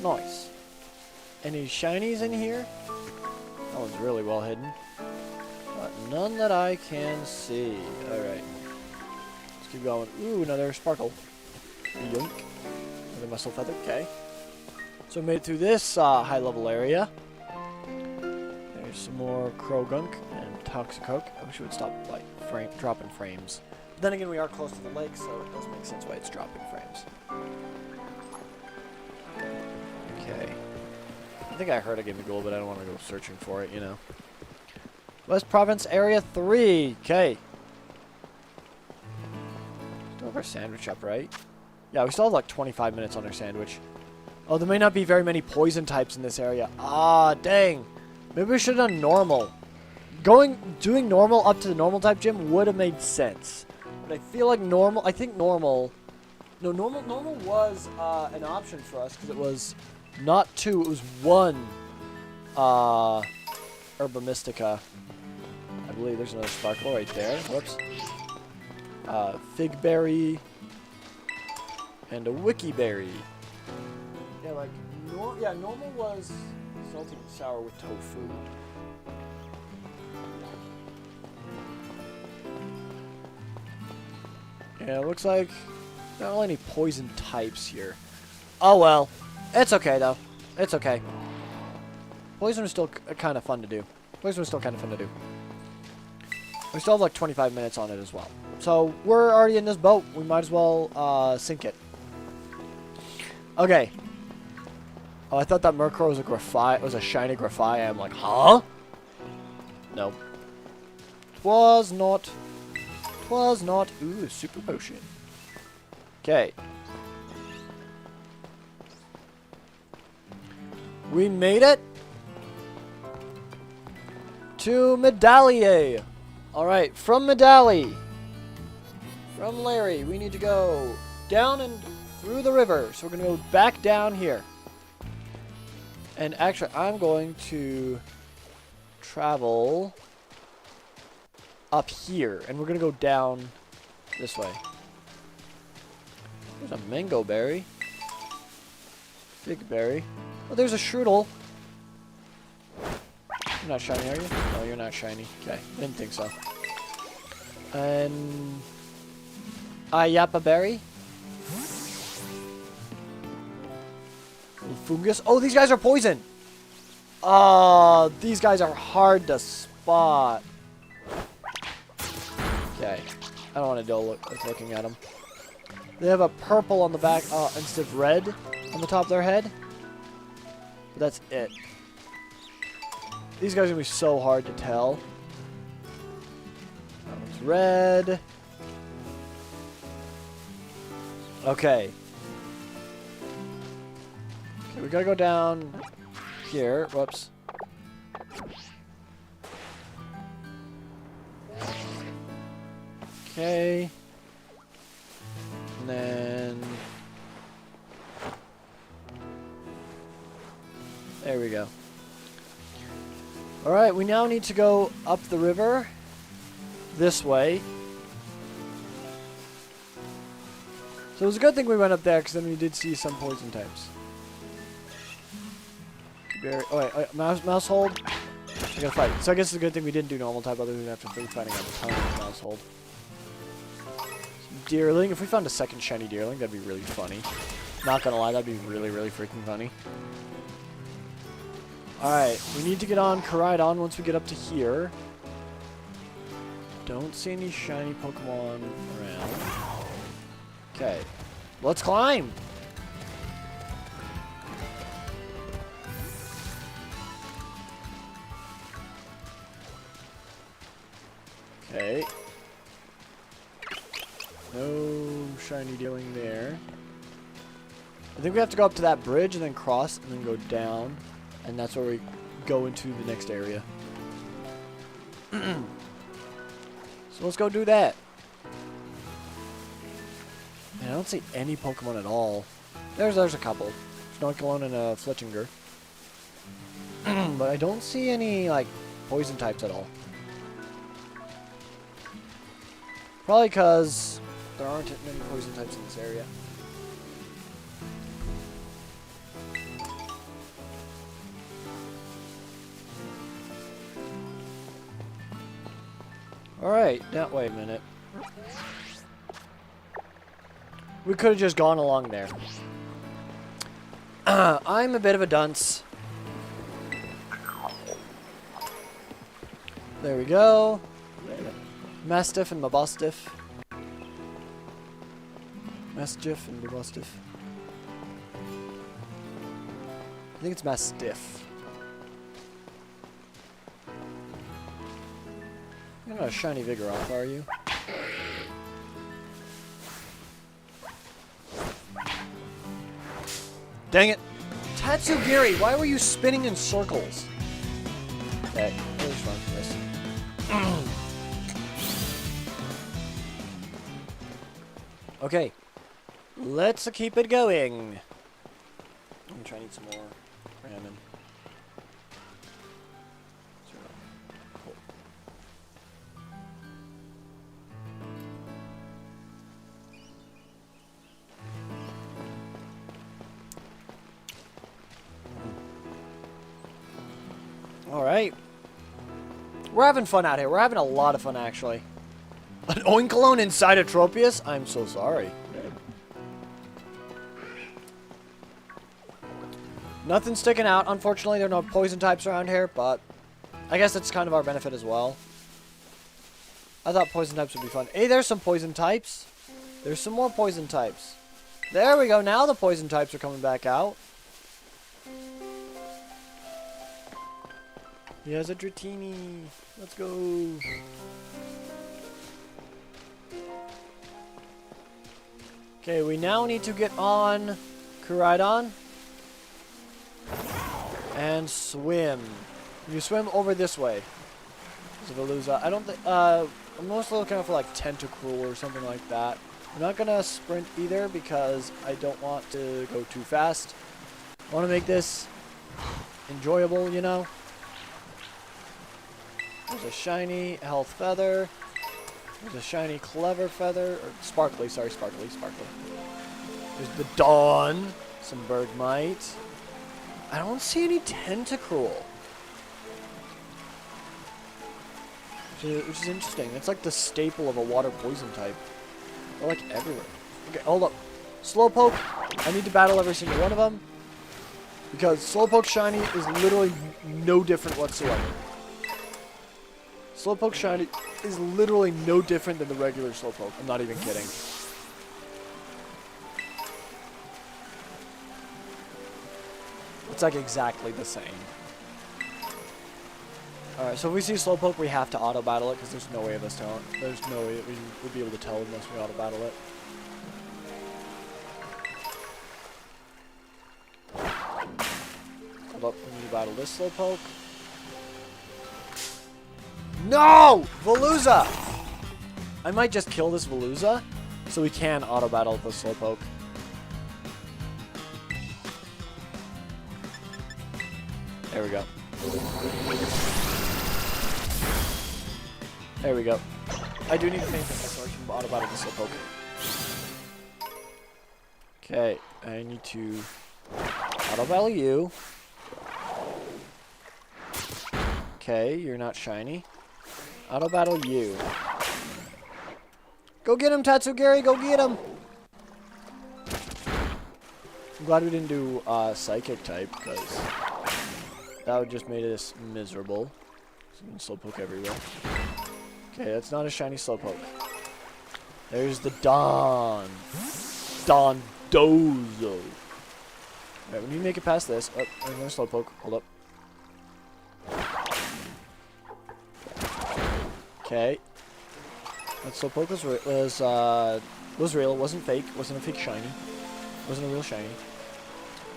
Speaker 1: Nice. Any shinies in here? That one's really well hidden. But none that I can see. Alright. Let's keep going. Ooh, another Sparkle. Yoink. Another Muscle Feather. Okay. So we made it through this high level area. There's some more Krogunk and Toxicroak. I wish it would stop like dropping frames. But then again, we are close to the lake, so it does make sense why it's dropping frames. Okay. I think I heard a Gimmighoul, but I don't want to go searching for it, you know. West Province Area 3. Okay. Still have our sandwich up, right? Yeah, we still have like 25 minutes on our sandwich. Oh, there may not be very many poison types in this area. Ah, dang. Maybe we should have done normal. Doing normal up to the normal type gym would have made sense. But I feel like normal, I think normal, no, normal was an option for us because it was not 2, it was 1 Herba Mystica. I believe there's another Sparkle right there. Whoops. Fig Berry and a Wiki Berry. Yeah, like, normal was salty and sour with tofu. Yeah, it looks like there aren't any poison types here. Oh well. It's okay, though. It's okay. Poison was still kind of fun to do. Poison was still kind of fun to do. We still have like 25 minutes on it as well. So, we're already in this boat. We might as well sink it. Okay. Oh, I thought that Murkrow was a Graphite, was a shiny Graphite. I'm like, huh? No. Twas not. Twas not. Ooh, super potion. Okay. We made it to Medallier. Alright, from Medalli. From Larry, we need to go down and through the river. So we're going to go back down here. And actually, I'm going to travel up here. And we're going to go down this way. There's a mango berry. Fig berry. Oh, there's a strudel. You're not shiny, are you? No, you're not shiny. Okay, didn't think so. And Ayapa berry. Fungus. Oh, these guys are poison. Oh, these guys are hard to spot. Okay, I don't want to deal with looking at them. They have a purple on the back instead of red on the top of their head. But that's it. These guys are going to be so hard to tell. That one's red. Okay. Okay, we got to go down here. Whoops. Okay. And then... there we go. Alright, we now need to go up the river. This way. So it was a good thing we went up there, because then we did see some poison types. Oh wait, mouse hold. I gotta fight. So I guess it's a good thing we didn't do normal type, otherwise we'd have to be fighting a ton of mouse hold. Deerling. If we found a second shiny deerling, that'd be really funny. Not gonna lie, that'd be really, really freaking funny. Alright, we need to get on Koraidon once we get up to here. Don't see any shiny Pokemon around. Okay, let's climb! Okay. No shiny dealing there. I think we have to go up to that bridge and then cross and then go down. And that's where we go into the next area. So let's go do that. Man, I don't see any Pokemon at all. There's a couple. Snorkelon and a Fletchinger. But I don't see any, like, poison types at all. Probably because there aren't many poison types in this area. Alright, now wait a minute. We could have just gone along there. I'm a bit of a dunce. There we go. Mastiff and Mabostiff. Mastiff and Mabostiff. I think it's Mastiff. You're not a shiny Vigoroth, are you? Dang it! Tatsugiri, why were you spinning in circles? Okay, really fun for this. Okay, let's keep it going. I'm gonna try and eat some more ramen. Alright. We're having fun out here. We're having a lot of fun, actually. An Oinkalone inside a Tropius? I'm so sorry. Nothing sticking out. Unfortunately, there are no poison types around here, but I guess it's kind of our benefit as well. I thought poison types would be fun. Hey, there's some poison types. There's some more poison types. There we go. Now the poison types are coming back out. He has a Dratini. Let's go. Okay, we now need to get on Koraidon and swim. You swim over this way. There's a Veluza. I don't think. I'm mostly looking out for like Tentacruel or something like that. I'm not gonna sprint either because I don't want to go too fast. I want to make this enjoyable, you know? There's a shiny health feather. There's a shiny clever feather. Or sparkly, sorry, sparkly. There's the dawn. Some bergmite. I don't see any tentacruel. Which is interesting. It's like the staple of a water poison type. They're like everywhere. Okay, hold up. Slowpoke. I need to battle every single one of them. Because Slowpoke Shiny is literally no different whatsoever. Slowpoke Shiny is literally no different than the regular Slowpoke. I'm not even kidding. It's like exactly the same. Alright, so if we see Slowpoke, we have to auto-battle it, because there's no way of us telling. There's no way that we would be able to tell unless we auto-battle it. Hold up, we need to battle this Slowpoke. No! Veluza! I might just kill this Veluza, so we can auto-battle the Slowpoke. There we go. There we go. I do need to faint this so I can auto-battle the Slowpoke. Okay, I need to auto-battle you. Okay, you're not shiny. Auto-battle you. Go get him, Tatsugiri! Go get him! I'm glad we didn't do Psychic type, because that would just made us miserable. Slowpoke everywhere. Okay, that's not a shiny Slowpoke. There's the Don. Dondozo. Alright, we need to make it past this. Oh, there's another Slowpoke. Hold up. Okay. That Slowpoke was real. It wasn't fake. It wasn't a fake shiny. It wasn't a real shiny.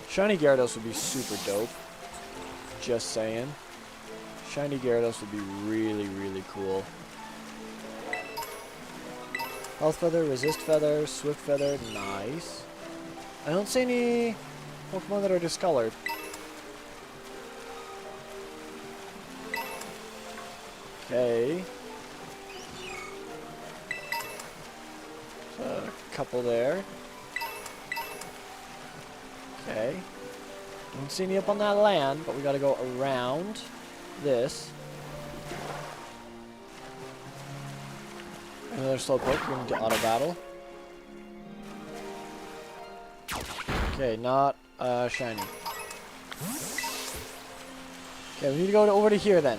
Speaker 1: Shiny Gyarados would be super dope. Just saying. Shiny Gyarados would be really, really cool. Health Feather, Resist Feather, Swift Feather, nice. I don't see any Pokemon that are discolored. Okay. So, a couple there. Okay. Don't see any up on that land, but we gotta go around this. Another Slowpoke, we're going to auto battle. Okay, not shiny. Okay, we need to go over to here then.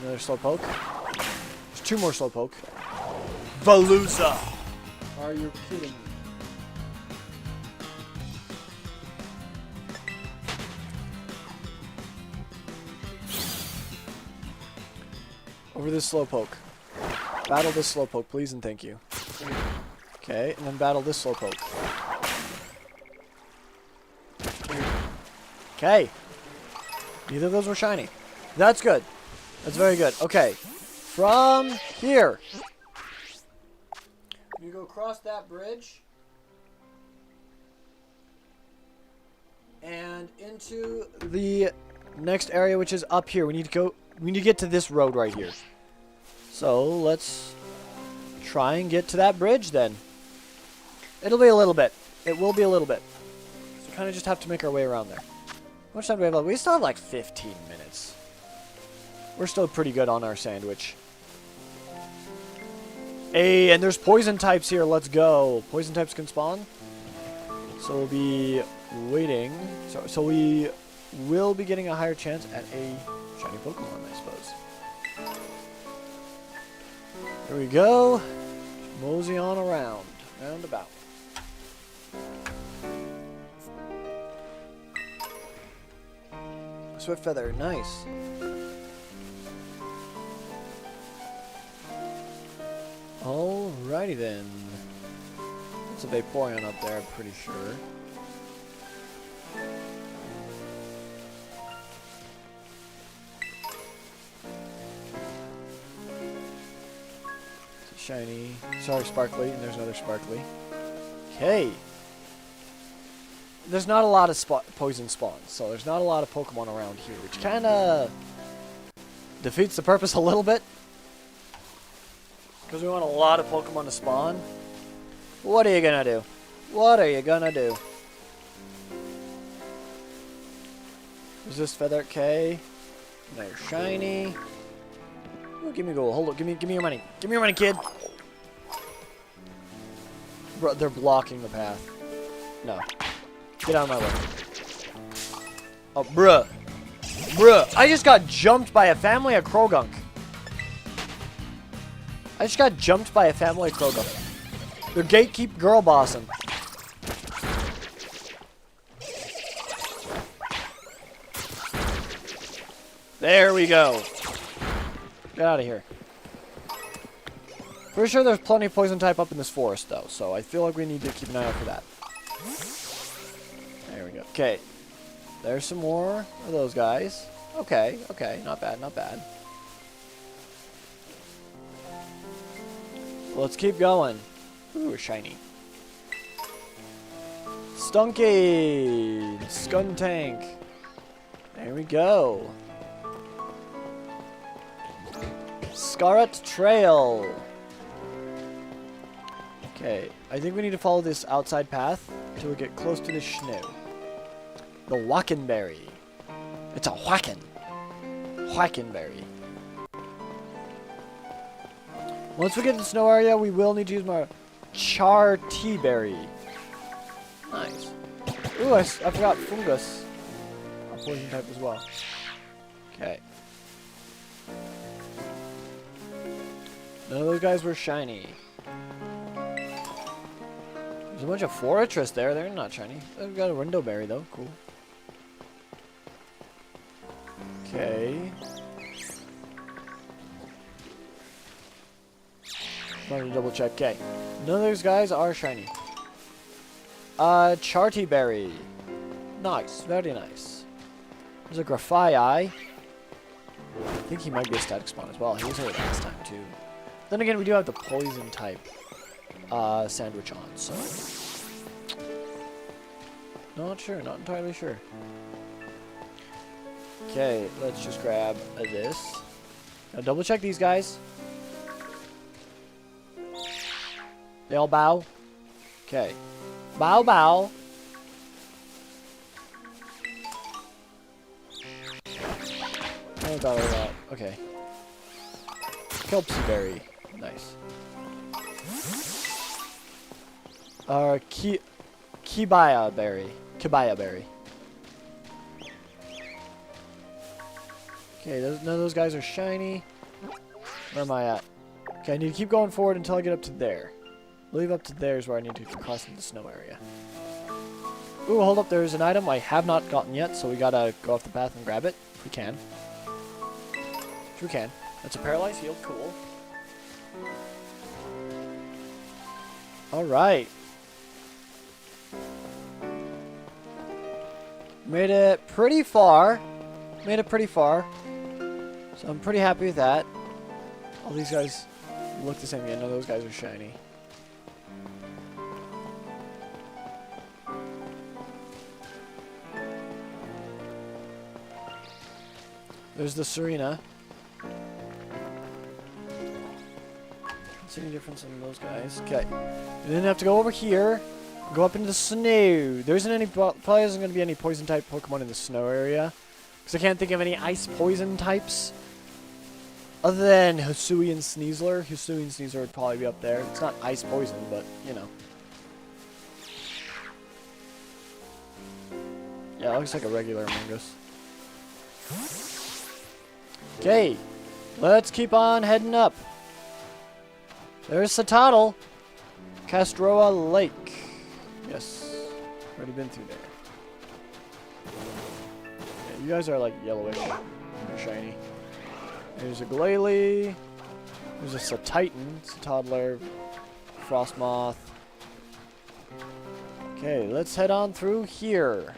Speaker 1: Another Slowpoke. There's two more Slowpoke. Veluza! Are you kidding me? Over this Slowpoke. Battle this Slowpoke, please and thank you. Okay, and then battle this Slowpoke. Okay. Neither of those were shiny. That's good. That's very good. Okay. From here. You go across that bridge. And into the next area, which is up here. We need to get to this road right here. So let's try and get to that bridge then. It'll be a little bit. It will be a little bit. So we kind of just have to make our way around there. How much time do we have left? We still have like 15 minutes. We're still pretty good on our sandwich. Hey, and there's poison types here. Let's go. Poison types can spawn. So we'll be waiting. So we will be getting a higher chance at a shiny Pokemon, I suppose. Here we go. Mosey on around. Roundabout. Swift Feather, nice. Alrighty then. It's a Vaporeon up there, I'm pretty sure. shiny. Sorry, sparkly. And there's another sparkly. Okay. There's not a lot of poison spawns, so there's not a lot of Pokemon around here, which kind of defeats the purpose a little bit. Because we want a lot of Pokemon to spawn. What are you gonna do? What are you gonna do? Resist Feather K. Another shiny. Ooh, give me gold. Hold up. Give me your money. Give me your money, kid. Bro, they're blocking the path. No. Get out of my way. Oh, bruh. Bruh. I just got jumped by a family of Krogunk. I just got jumped by a family of Krogunk. They're gatekeep girl bossing. There we go. Get out of here. Pretty sure there's plenty of poison type up in this forest, though, so I feel like we need to keep an eye out for that. There we go. Okay. There's some more of those guys. Okay, okay. Not bad, not bad. Let's keep going. Ooh, shiny. Stunky! Skuntank. There we go. Scarlet Trail. Okay, I think we need to follow this outside path until we get close to the snow. The Whackenberry. It's a Whacken. Whackenberry. Once we get to the snow area, we will need to use my Charty-berry. Nice. Ooh, I forgot Fungus. A poison type as well. Okay. None of those guys were shiny. There's a bunch of Fortress there. They're not shiny. They've got a Rindoberry, though. Cool. Okay. Wanted to double check. Okay. None of those guys are shiny. Charty-berry. Nice. Very nice. There's a Grafai. I think he might be a static spawn as well. He was here last time, too. Then again, we do have the poison type sandwich on, so. Not sure. Not entirely sure. Okay, let's just grab this. Now double check these guys. They all bow. Okay. Bow, bow. Oh, bow. Okay. Kelpsy-berry. Nice. Kibaya-berry. Kibaya-berry. Okay, none of those guys are shiny. Where am I at? Okay, I need to keep going forward until I get up to there. I believe up to there is where I need to cross into the snow area. Ooh, hold up, there's an item I have not gotten yet, so we gotta go off the path and grab it. If we can. If we can. That's a paralyzed heal, cool. Alright. Made it pretty far. Made it pretty far. So I'm pretty happy with that. All these guys look the same again. None of those guys are shiny. There's the Serena. Don't see any difference in those guys. Okay. We then have to go over here. Go up into the snow. There isn't any, probably isn't going to be any poison type Pokemon in the snow area. Because I can't think of any ice poison types. Other than Hisui and Sneasler. Hisui and Sneasler would probably be up there. It's not ice poison, but, you know. Yeah, it looks like a regular Among Us. Okay. Let's keep on heading up. There's Satotl. Castroa Lake. Yes. Already been through there. Yeah, you guys are like yellowish. They're shiny. There's a Glalie. There's a Satitan. Toddler. Frostmoth. Okay, let's head on through here.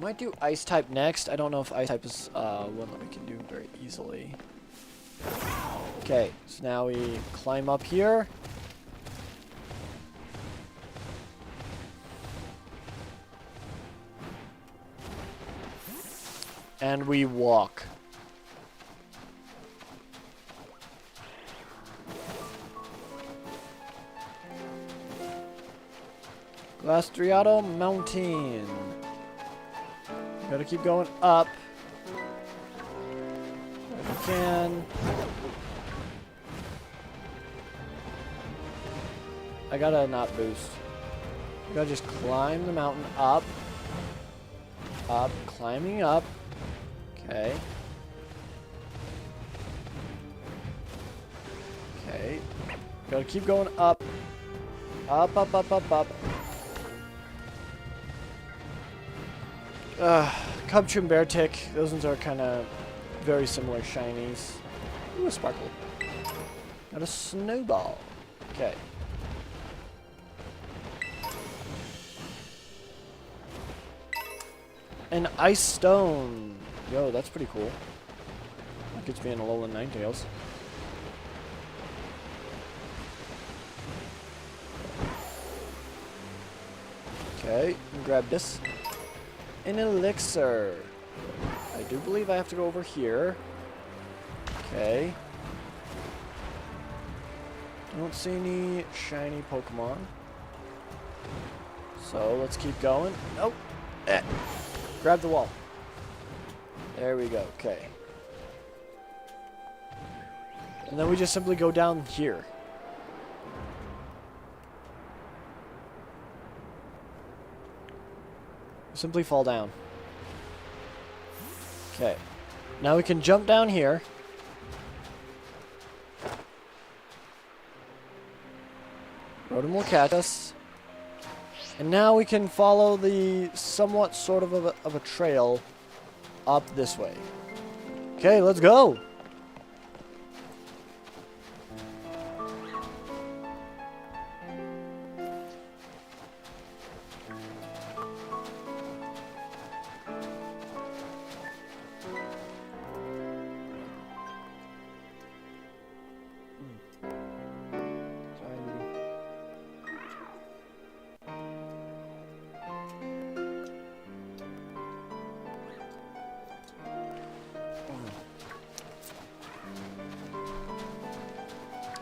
Speaker 1: Might do ice type next. I don't know if ice type is one that we can do very easily. Okay, so now we climb up here. And we walk. Glastriato Mountain. Gotta keep going up. If we can. I gotta not boost. I gotta just climb the mountain up. Up. Climbing up. Okay. Okay. Gotta keep going up. Up, up, up, up, up. Cubchum Bear Tick. Those ones are kind of very similar shinies. Ooh, a sparkle. Got a snowball. Okay. An ice stone. Yo, that's pretty cool. That gets me in a Alolan Ninetales. Okay, grab this. An elixir. I do believe I have to go over here. Okay. Don't see any shiny Pokemon. So let's keep going. Nope. Grab the wall. There we go. Okay. And then we just simply go down here. Simply fall down. Okay. Now we can jump down here. Rotom will catch us. And now we can follow the somewhat sort of a trail up this way. Okay, let's go.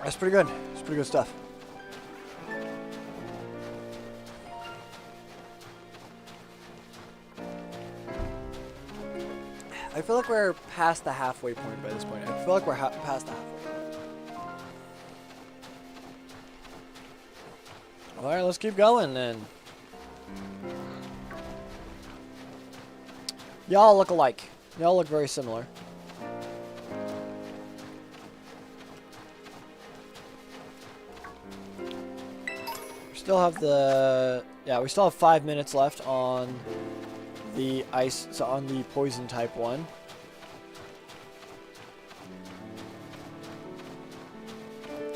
Speaker 1: That's pretty good. It's pretty good stuff. I feel like we're past the halfway point by this point. I feel like we're past the halfway point. Alright, let's keep going then. Y'all look alike. Y'all look very similar. Still have the we still have 5 minutes left on the ice, so on the poison type one.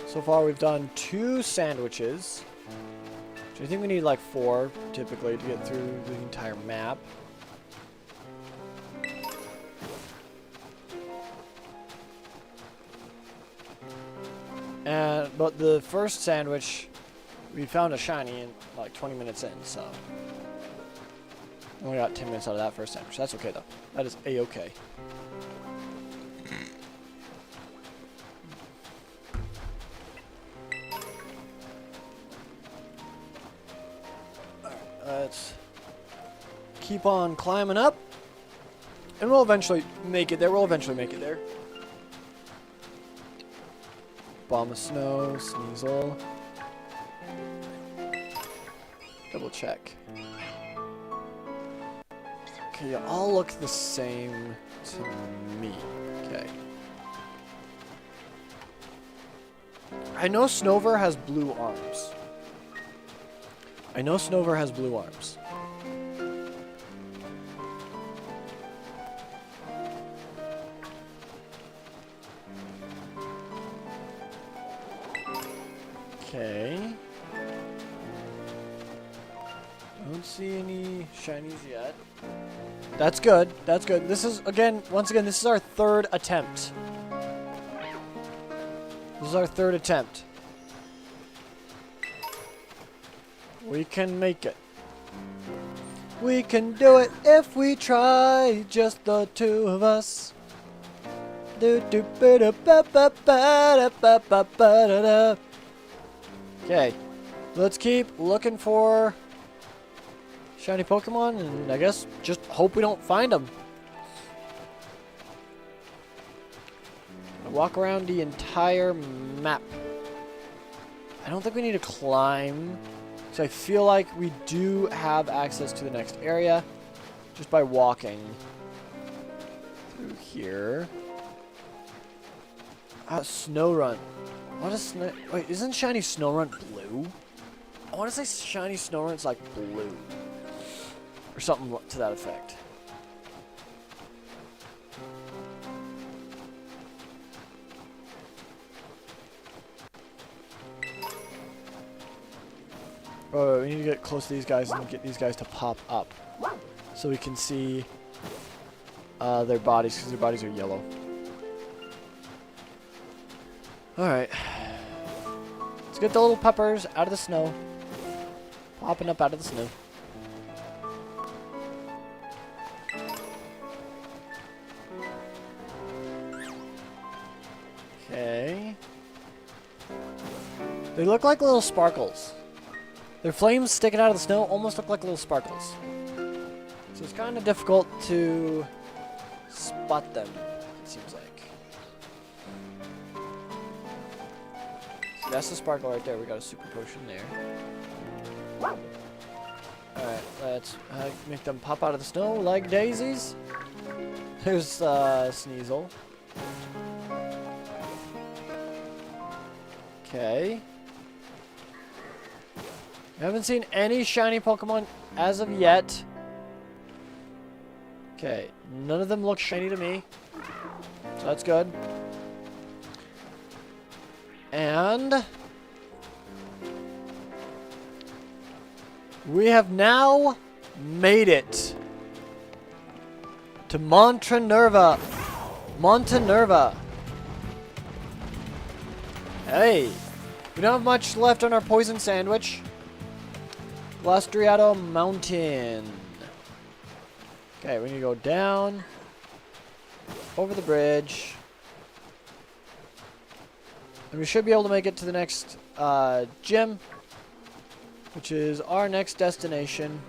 Speaker 1: So far we've done 2 sandwiches, which I think we need like 4 typically to get through the entire map. But the first sandwich, we found a shiny in like 20 minutes in, so only got 10 minutes out of that first sandwich. That's okay though. That is a-okay. Let's keep on climbing up, and we'll eventually make it there. We'll eventually make it there. Bomb of Snow, Sneasel. Double check. Okay, you all look the same to me. Okay. I know Snover has blue arms. I know Snover has blue arms. Okay. Don't don't see any shinies yet. That's good. That's good. This is, once again, this is our third attempt. This is our third attempt. We can make it. We can do it if we try, just the two of us. Okay, let's keep looking for shiny Pokemon, and I guess just hope we don't find them. Walk around the entire map. I don't think we need to climb, so I feel like we do have access to the next area just by walking through here. Snow-run. What is Snow... Wait, isn't shiny Snow-run blue? I want to say shiny Snow-run's like blue. Or something to that effect. Oh, we need to get close to these guys and get these guys to pop up. So we can see their bodies, because their bodies are yellow. Alright. Let's get the little peppers out of the snow. Popping up out of the snow. Okay. They look like little sparkles. Their flames sticking out of the snow almost look like little sparkles. So it's kind of difficult to spot them, it seems like. So that's the sparkle right there. We got a super potion there. Alright, let's make them pop out of the snow like daisies. There's Sneasel. Okay. I haven't seen any shiny Pokemon as of yet. Okay, none of them look shiny to me. So that's good. And we have now made it to Montanerva. Hey, we don't have much left on our poison sandwich. Glastriato Mountain. Okay, we need to go down, over the bridge, and we should be able to make it to the next gym, which is our next destination.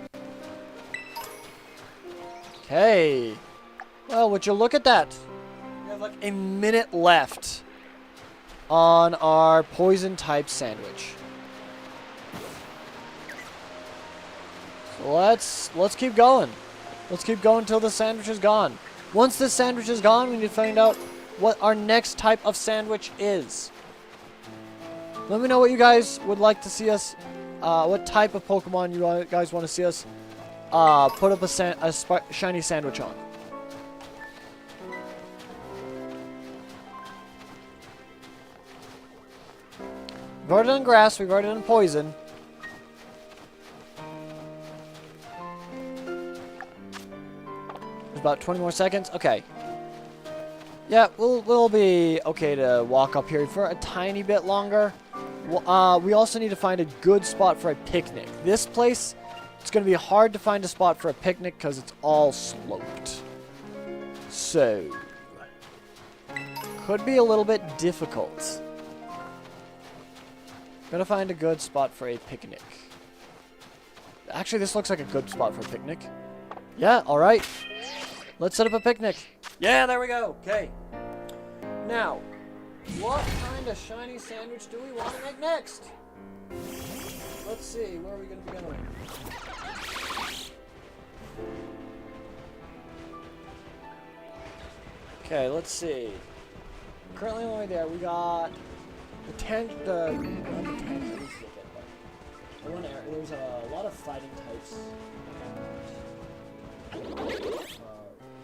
Speaker 1: Okay. Well, would you look at that? We have like a minute left on our poison type sandwich. So let's keep going. Let's keep going until the sandwich is gone. Once this sandwich is gone, we need to find out what our next type of sandwich is. Let me know what you guys would like to see us, what type of Pokemon you guys want to see us put up a shiny sandwich on. We've already done grass, we've already done poison. There's about 20 more seconds. Okay. Yeah, we'll be okay to walk up here for a tiny bit longer. We also need to find a good spot for a picnic. This place, it's going to be hard to find a spot for a picnic because it's all sloped. So, could be a little bit difficult. Gotta find a good spot for a picnic. Actually, this looks like a good spot for a picnic. Yeah, alright. Let's set up a picnic. Yeah, there we go. Okay. Now, what kind of shiny sandwich do we want to make next? Let's see. Where are we going to be going? Okay, let's see. Currently on the way there, we got the one area. There's a lot of fighting types.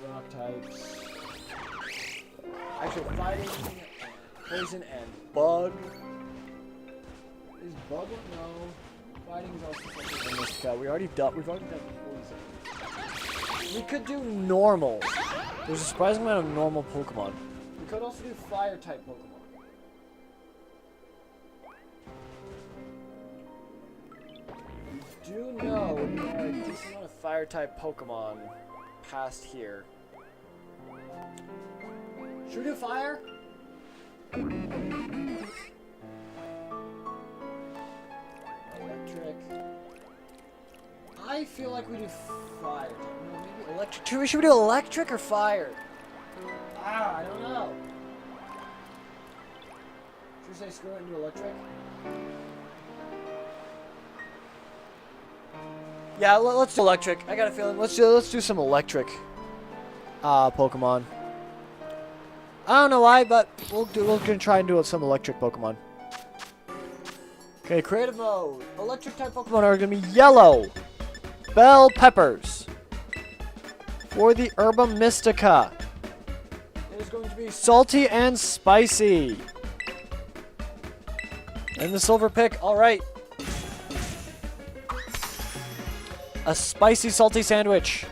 Speaker 1: Rock types. Actually, fighting, poison, and bug. Is bug one? No. Fighting is also something in this Magnifica. We've already done poison. We could do normal. There's a surprising amount of normal Pokemon. We could also do fire type Pokemon. We do know there are a decent amount of fire type Pokemon past here. Should we do fire? Electric. I feel like we do fire. No, maybe electric. Should we do electric or fire? I don't know. Should we say screw it and do electric? Yeah, let's do electric. I got a feeling. Let's do some electric Pokemon. I don't know why, but we're gonna try and do some electric Pokemon. Okay, creative mode. Electric type Pokemon are gonna be yellow. Bell peppers. For the Herba Mystica. It is going to be salty and spicy. And the silver pick, alright. A spicy salty sandwich.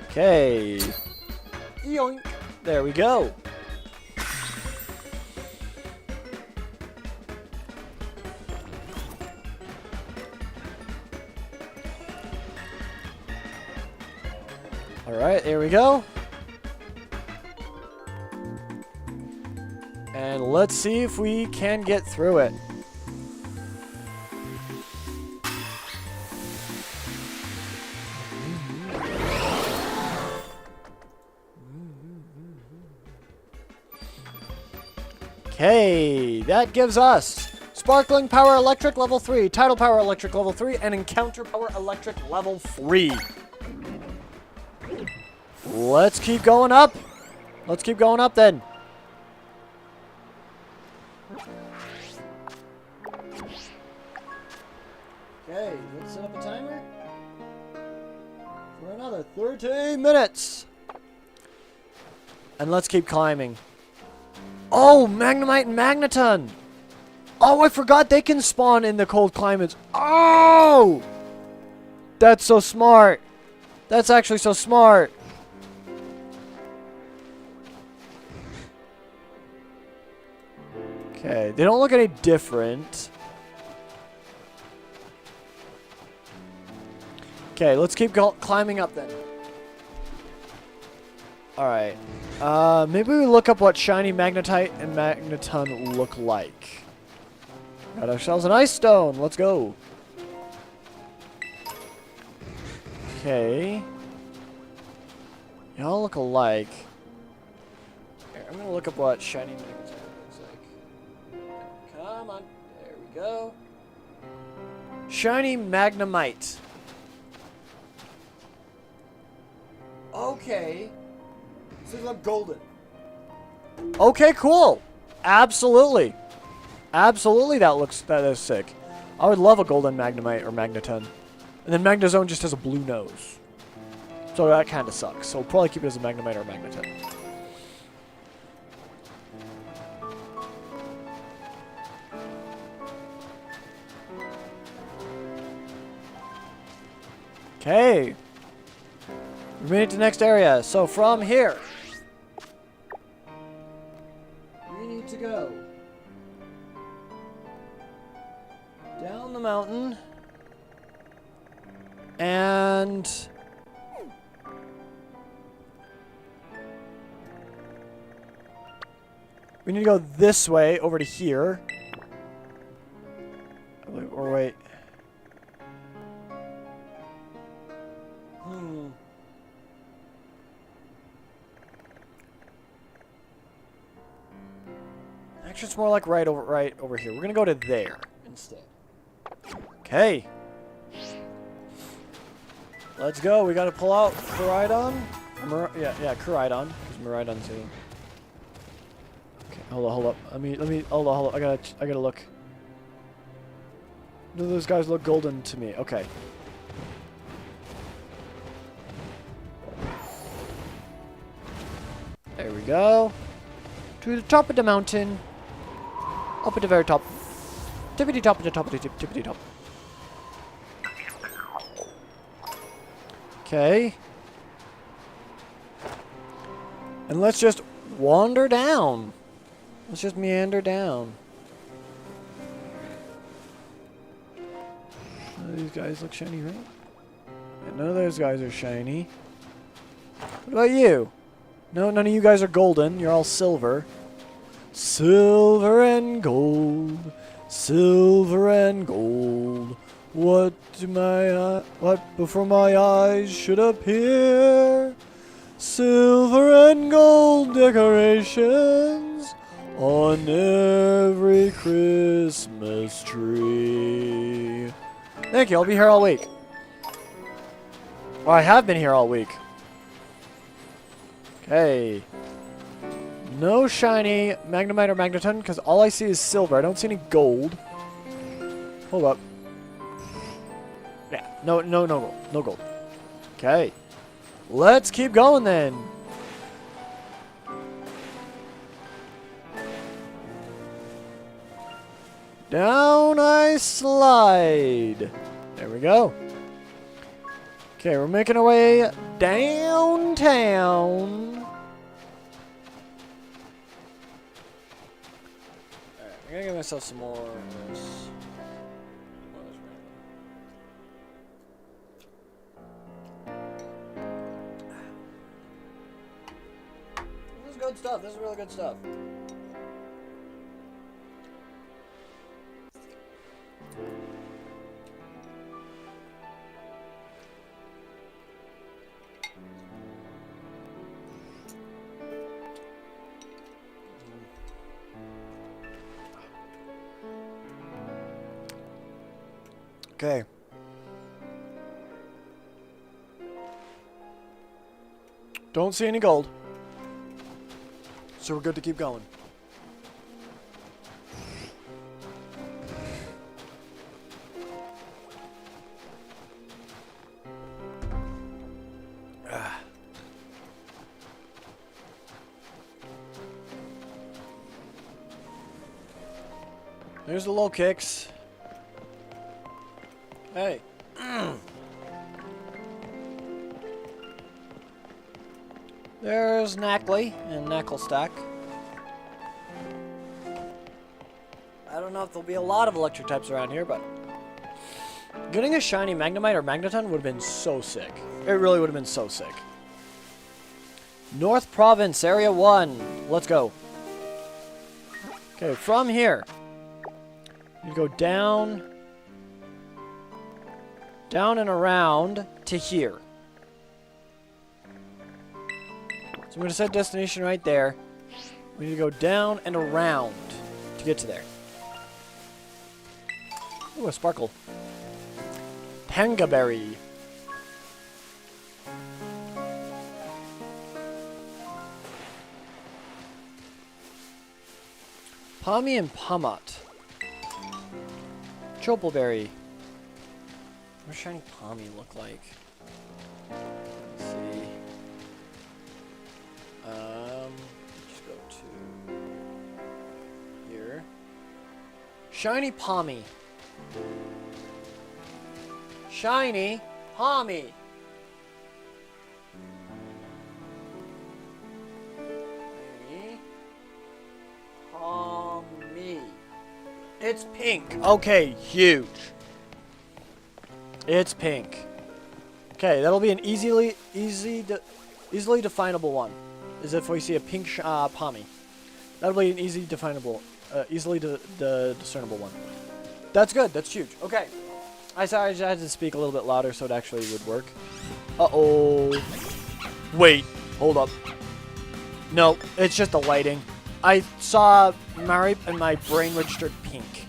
Speaker 1: Okay. Yoink. There we go. Alright, there we go. And let's see if we can get through it. Okay, that gives us Sparkling Power Electric level 3, Tidal Power Electric level 3, and Encounter Power Electric level 3. Let's keep going up. Let's keep going up then. Okay, let's set up a timer for another 30 minutes. And let's keep climbing. Oh, Magnemite and Magneton. Oh, I forgot they can spawn in the cold climates. Oh! That's so smart. That's actually so smart. Okay, they don't look any different. Okay, let's keep climbing up then. Alright. Maybe we look up what Shiny Magnetite and Magneton look like. Got ourselves an Ice Stone. Let's go. Okay. Y'all look alike. Here, I'm gonna look up what Shiny Magnetite looks like. Come on. There we go. Shiny Magnemite. Okay. So they look golden. Okay, cool. Absolutely. Absolutely, that is sick. I would love a golden Magnemite or Magneton. And then Magnezone just has a blue nose. So that kind of sucks. So we'll probably keep it as a Magnemite or a Magneton. Okay. We made it to the next area. So from here, we need to go down the mountain and we need to go this way over to here. Or wait. Actually, it's more like right over here. We're gonna go to there instead. Okay. Let's go. We gotta pull out Koraidon. Yeah, Koraidon. There's Miraidon too. Okay, hold up. Let me. Hold up. I gotta look. No, those guys look golden to me. Okay. There we go. To the top of the mountain. Up at the very top. Tippity top at the top of the tippity top. Okay. And let's just wander down. Let's just meander down. None of these guys look shiny, right? Yeah, none of those guys are shiny. What about you? No, none of you guys are golden. You're all silver. Silver and gold. Silver and gold. What before my eyes should appear? Silver and gold decorations on every Christmas tree. Thank you, I'll be here all week. Well, I have been here all week. Okay. No shiny Magnemite or Magneton, because all I see is silver. I don't see any gold. Hold up. Yeah, no gold. No gold. Okay. Let's keep going then. Down I slide. There we go. Okay, we're making our way downtown. Alright, I'm gonna give myself some more of this. This is good stuff. This is really good stuff. Okay. Don't see any gold. So we're good to keep going. There's the low kicks. Hey. There's Knackley and Knacklestack. I don't know if there'll be a lot of electric types around here, but getting a shiny Magnemite or Magneton would have been so sick. It really would have been so sick. North Province, Area 1. Let's go. Okay, from here, you go down and around to here. So I'm going to set destination right there. We need to go down and around to get to there. Ooh, a sparkle. Tangaberry. Pommy and Pomot. Chopelberry. What does shiny Pommy look like? Let's see. Let's go to here. Shiny Pommy. Shiny Pommy. Shiny Pommy. It's pink. Okay, huge. It's pink. Okay, that'll be an easily definable one. Is if we see a pink Pommy. That'll be an easily discernible one. That's good. That's huge. Okay. I just had to speak a little bit louder so it actually would work. Uh-oh. Wait. Hold up. No, it's just the lighting. I saw Mareep and my brain registered pink.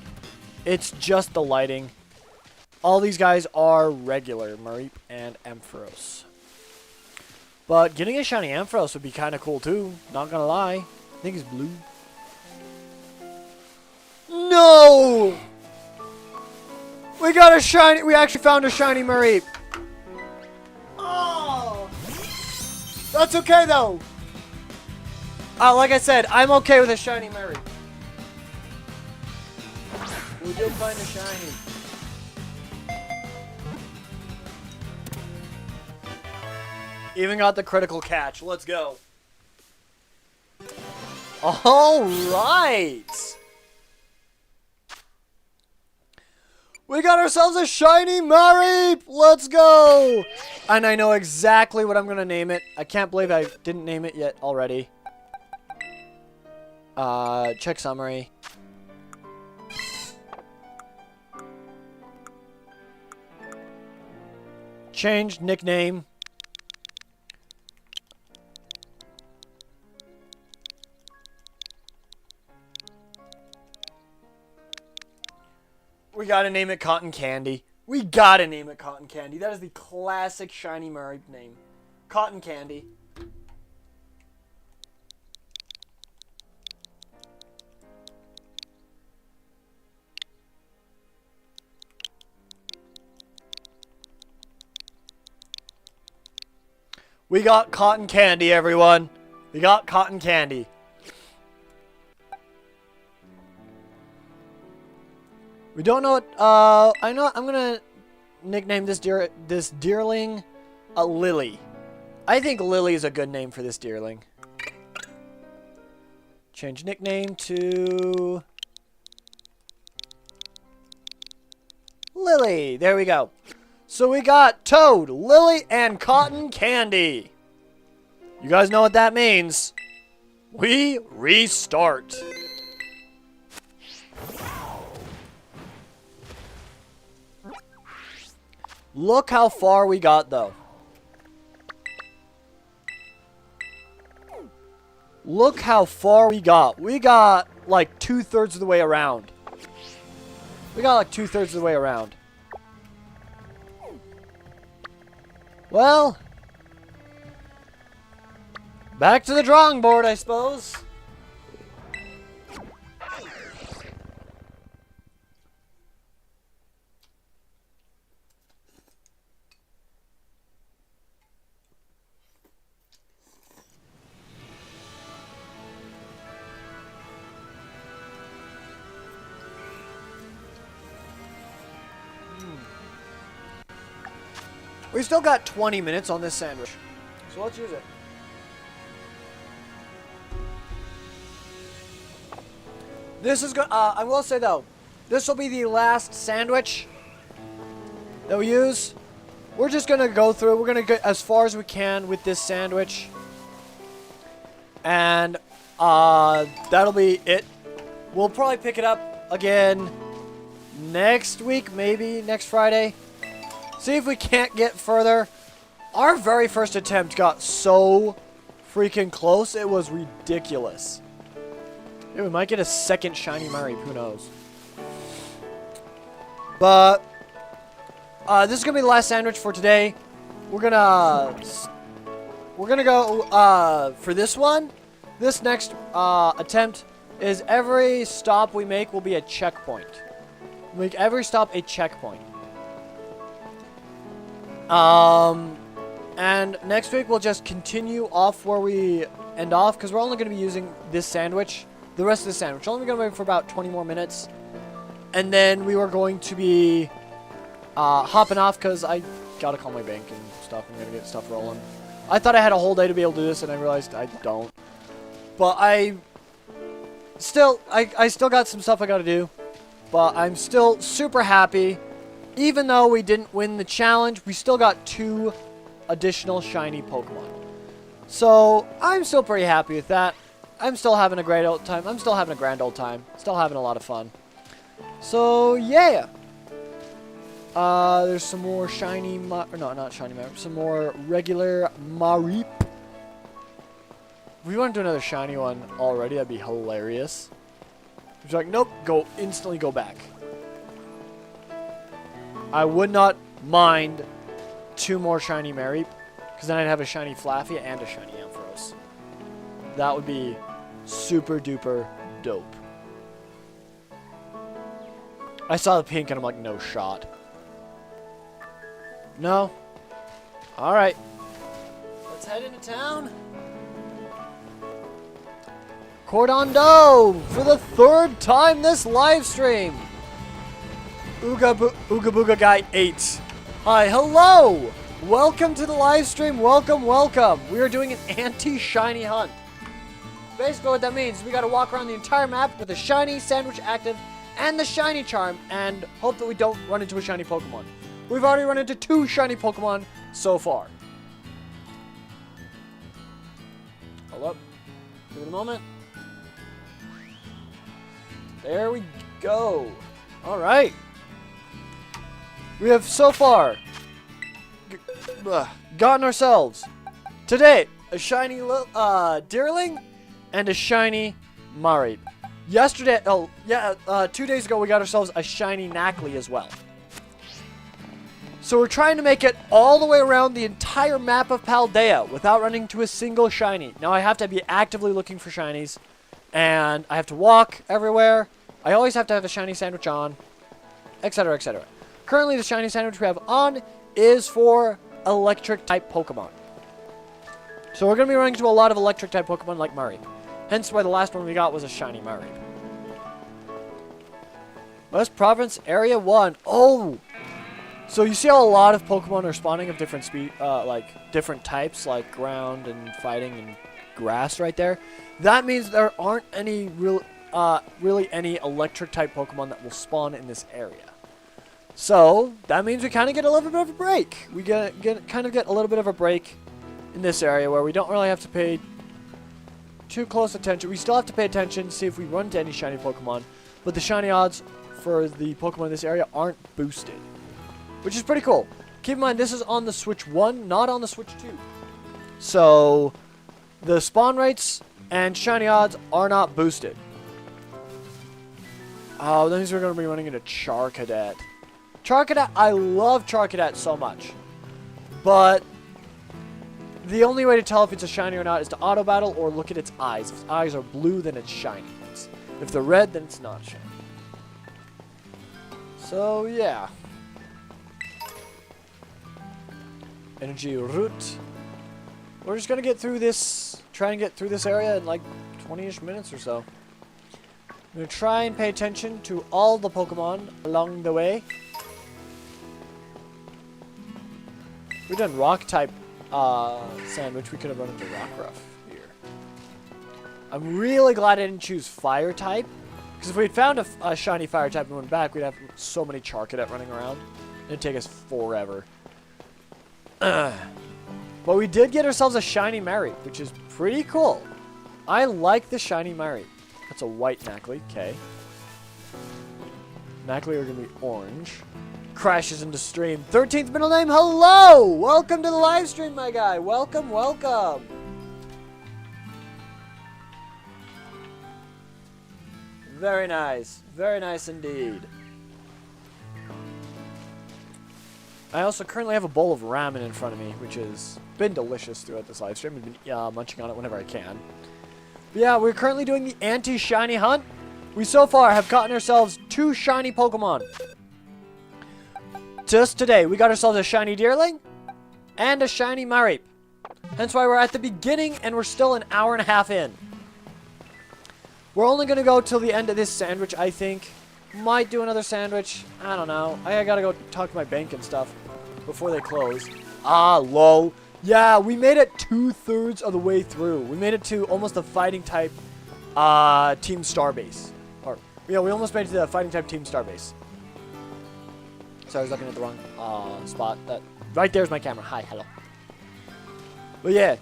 Speaker 1: It's just the lighting. All these guys are regular Mareep and Ampharos. But getting a shiny Ampharos would be kind of cool too. Not gonna lie. I think he's blue. No! We got a shiny. We actually found a shiny Mareep. Oh! That's okay though. Like I said, I'm okay with a shiny Mary. We did find a shiny. Even got the critical catch. Let's go. All right. We got ourselves a shiny Mareep! Let's go! And I know exactly what I'm going to name it. I can't believe I didn't name it yet already. Check summary. Change nickname. We gotta name it Cotton Candy. We gotta name it Cotton Candy. That is the classic shiny Mareep name. Cotton Candy. We got Cotton Candy, everyone. We got Cotton Candy. We don't know what, I know, I'm gonna nickname this deerling Lily. I think Lily is a good name for this deerling. Change nickname to Lily. There we go. So we got Toad, Lily, and Cotton Candy. You guys know what that means. We restart. Look how far we got, though. Look how far we got. We got like 2/3 of the way around. We got like 2/3 of the way around. Well, back to the drawing board, I suppose. We still got 20 minutes on this sandwich, so let's use it. This is good. I will say though, this will be the last sandwich that we use. We're just gonna go through. We're gonna get as far as we can with this sandwich, and that'll be it. We'll probably pick it up again next week, maybe next Friday. See if we can't get further. Our very first attempt got so freaking close. It was ridiculous. Yeah, we might get a second shiny Mareep. Who knows? But this is gonna be the last sandwich for today. We're gonna go for this one. This next attempt is every stop we make will be a checkpoint. Make every stop a checkpoint. And next week we'll just continue off where we end off, because we're only going to be using this sandwich, the rest of the sandwich. We're only going to wait for about 20 more minutes, and then we were going to be hopping off because I gotta call my bank and stuff. I'm gonna get stuff rolling. I thought I had a whole day to be able to do this, and I realized I don't. But I still got some stuff I gotta do. But I'm still super happy. Even though we didn't win the challenge, we still got 2 additional shiny Pokemon. So, I'm still pretty happy with that. I'm still having a great old time. I'm still having a grand old time. Still having a lot of fun. So, yeah. There's some more shiny not shiny Mareep. Some more regular Mareep. If we want to do another shiny one already, that'd be hilarious. He's like, nope, instantly go back. I would not mind 2 more shiny Mareep, because then I'd have a shiny Flaffy and a shiny Ampharos. That would be super duper dope. I saw the pink and I'm like, no shot. No? Alright. Let's head into town. Cordondo for the third time this live stream. Ooga Booga Guy 8. Hi, hello! Welcome to the live stream. Welcome, welcome. We are doing an anti-shiny hunt. Basically what that means is we gotta walk around the entire map with a shiny sandwich active and the shiny charm and hope that we don't run into a shiny Pokemon. We've already run into 2 shiny Pokemon so far. Hold up. Give it a moment. There we go. Alright. We have so far gotten ourselves today a shiny Deerling and a shiny Mareep. Yesterday, 2 days ago we got ourselves a shiny Nacli as well. So we're trying to make it all the way around the entire map of Paldea without running to a single shiny. Now I have to be actively looking for shinies, and I have to walk everywhere. I always have to have a shiny sandwich on, etc., etc. Currently the shiny sandwich we have on is for electric type Pokemon. So we're going to be running into a lot of electric type Pokemon like Mareep. Hence why the last one we got was a shiny Mareep. West Province Area 1. Oh! So you see how a lot of Pokemon are spawning of different speed, like different types, like ground and fighting and grass right there. That means there aren't any really any electric type Pokemon that will spawn in this area. So that means we kind of get a little bit of a break. We kind of get a little bit of a break in this area where we don't really have to pay too close attention. We still have to pay attention to see if we run into any shiny Pokemon, but the shiny odds for the Pokemon in this area aren't boosted, which is pretty cool. Keep in mind, this is on the Switch 1, not on the Switch 2. So the spawn rates and shiny odds are not boosted. Oh, that means we're going to be running into Charcadet. Charcadet, I love Charcadet so much. But the only way to tell if it's a shiny or not is to auto battle or look at its eyes. If its eyes are blue, then it's shiny. If they're red, then it's not shiny. So, yeah. Energy root. We're just going to get through this, try and get through this area in like 20-ish minutes or so. I'm going to try and pay attention to all the Pokemon along the way. We've done rock type sandwich. We could have run into Rockruff here. I'm really glad I didn't choose fire type, because if we had found a shiny fire type and went back, we'd have so many Charcadet running around. It'd take us forever. But we did get ourselves a shiny Mareep, which is pretty cool. I like the shiny Mareep. That's a white Nacli. Okay. Nacli are going to be orange. Crashes into stream. 13th middle name. Hello! Welcome to the live stream, my guy. Welcome, welcome. Very nice. Very nice indeed. I also currently have a bowl of ramen in front of me, which has been delicious throughout this live stream. I've been munching on it whenever I can. But yeah, we're currently doing the anti-shiny hunt. We so far have gotten ourselves 2 shiny Pokemon. Just today, we got ourselves a shiny Deerling and a shiny Mareep. Hence why we're at the beginning and we're still an hour and a half in. We're only going to go till the end of this sandwich, I think. Might do another sandwich. I don't know. I gotta go talk to my bank and stuff before they close. Ah, lol. Yeah, we made it 2/3 of the way through. We made it to almost the fighting type Team Starbase. Or, yeah, we almost made it to the fighting type Team Starbase. Sorry, I was looking at the wrong spot. Right there's my camera. Hi, hello. But yeah.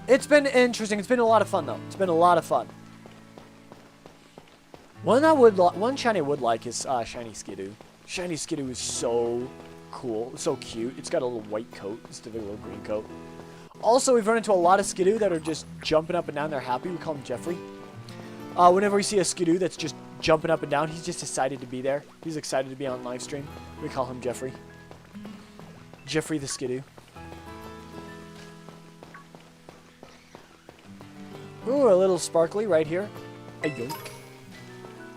Speaker 1: It's been interesting. It's been a lot of fun, though. It's been a lot of fun. One shiny I would like is shiny Skidoo. Shiny Skidoo is so cool. It's so cute. It's got a little white coat instead of a little green coat. Also, we've run into a lot of Skidoo that are just jumping up and down. They're happy. We call him Jeffrey. Whenever we see a Skidoo that's just jumping up and down, he's just excited to be there. He's excited to be on live stream. We call him Jeffrey. Jeffrey the Skidoo. Ooh, a little sparkly right here. A yoink.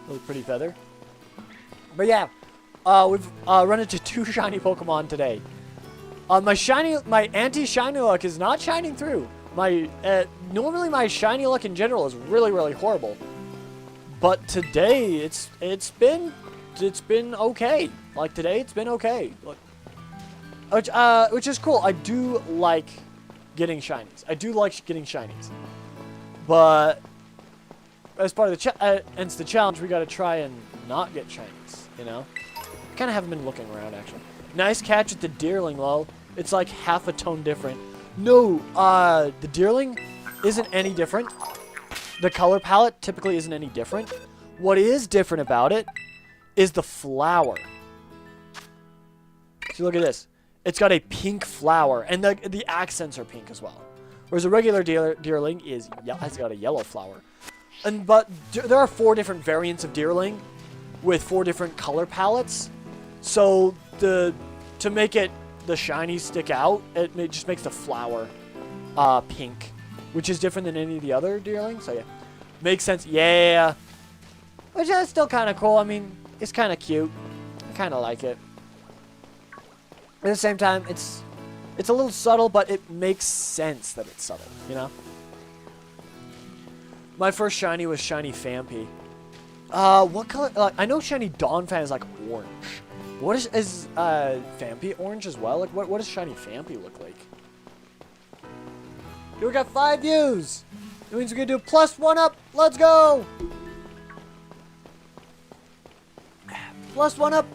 Speaker 1: Little pretty feather. But yeah, we've run into 2 shiny Pokemon today. My anti-shiny luck is not shining through. Normally my shiny luck in general is really, really horrible. But today it's been okay. Like today it's been okay. Which is cool. I do like getting shinies. But as part of the challenge, we got to try and not get shinies, you know? I kind of haven't been looking around, actually. Nice catch with the Deerling, lol. It's like half a tone different. No, the Deerling isn't any different. The color palette typically isn't any different. What is different about it is the flower. See, look at this. It's got a pink flower, and the accents are pink as well. Whereas a regular Deerling has got a yellow flower. But there are 4 different variants of Deerling with 4 different color palettes. So to make the shiny stick out, it just makes the flower pink, which is different than any of the other Deerlings. So yeah, makes sense. Yeah, which is still kind of cool. I mean, it's kind of cute. I kind of like it. At the same time, it's a little subtle, but it makes sense that it's subtle, you know? My first shiny was Shiny Phanpy. What color? I know Shiny Donphan is like orange. What is Phanpy orange as well? Like, what does Shiny Phanpy look like? Dude, we got 5 views! That means we're gonna do a +1 up! Let's go! +1 up!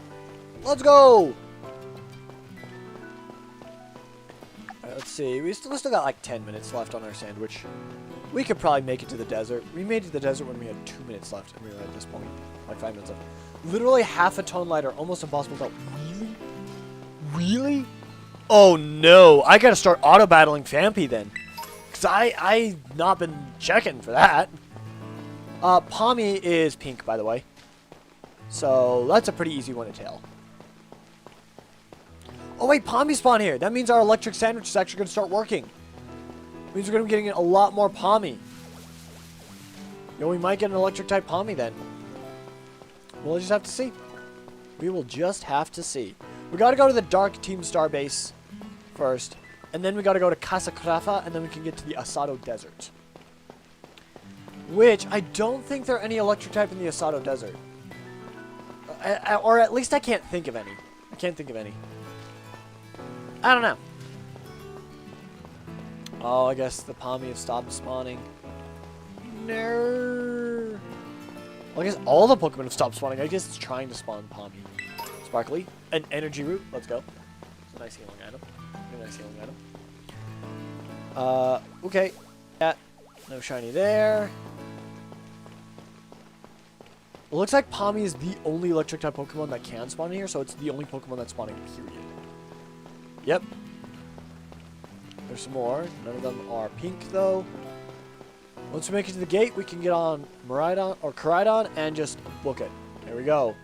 Speaker 1: Let's go! Let's see. We still got like 10 minutes left on our sandwich. We could probably make it to the desert. We made it to the desert when we had 2 minutes left, and we were at this point like 5 minutes left. Literally half a tone lighter, almost impossible to tell. Really? Really? Oh no! I gotta start auto battling Phanpy then, cause I've not been checking for that. Pommy is pink, by the way, so that's a pretty easy one to tell. Oh wait, Pommy spawned here. That means our electric sandwich is actually going to start working. It means we're going to be getting a lot more Pommy. You know, we might get an electric type Pommy then. We'll just have to see. We will just have to see. We got to go to the Dark Team Starbase first. And then we got to go to Casa Crafa, and then we can get to the Asado Desert. Which, I don't think there are any electric type in the Asado Desert. Or at least I can't think of any. I can't think of any. I don't know. Oh, I guess the Pommy have stopped spawning. No. Well, I guess all the Pokemon have stopped spawning. I guess it's trying to spawn Pommy. Sparkly. An energy root. Let's go. It's a nice healing item. A nice healing item. Okay. Yeah. No shiny there. It looks like Pommy is the only electric type Pokemon that can spawn in here, so it's the only Pokemon that's spawning, period. Yep. There's some more. None of them are pink, though. Once we make it to the gate, we can get on Maridon or Koraidon and just book it. There we go.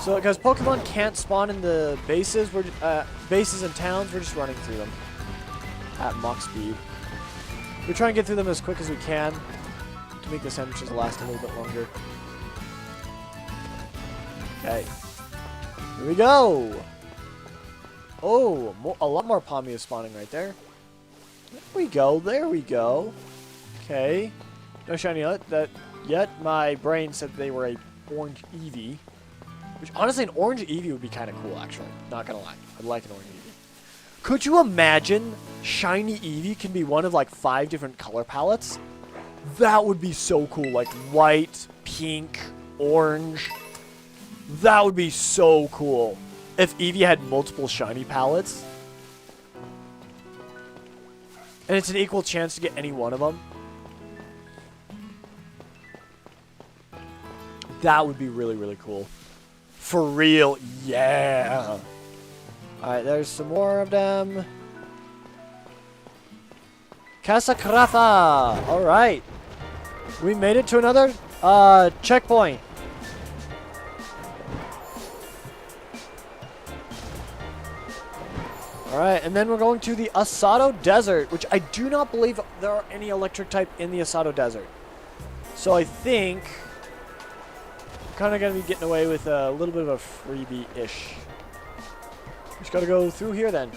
Speaker 1: So, because Pokemon can't spawn in the bases, bases and towns, we're just running through them at Mach speed. We try and get through them as quick as we can to make the sandwiches last a little bit longer. Okay. Here we go. Oh, a lot more Pommy is spawning right there. There we go. There we go. Okay. No shiny yet. My brain said they were a orange Eevee. Which, honestly, an orange Eevee would be kind of cool, actually. Not gonna lie. I'd like an orange Eevee. Could you imagine shiny Eevee can be one of, like, 5 different color palettes? That would be so cool. Like, white, pink, orange. That would be so cool. If Eevee had multiple shiny palettes. And it's an equal chance to get any one of them. That would be really, really cool. For real, yeah. Alright, there's some more of them. Casa Crafa! Alright. We made it to another checkpoint. Alright, and then we're going to the Asado Desert, which I do not believe there are any electric type in the Asado Desert. So I think kind of going to be getting away with a little bit of a freebie-ish. Just got to go through here then.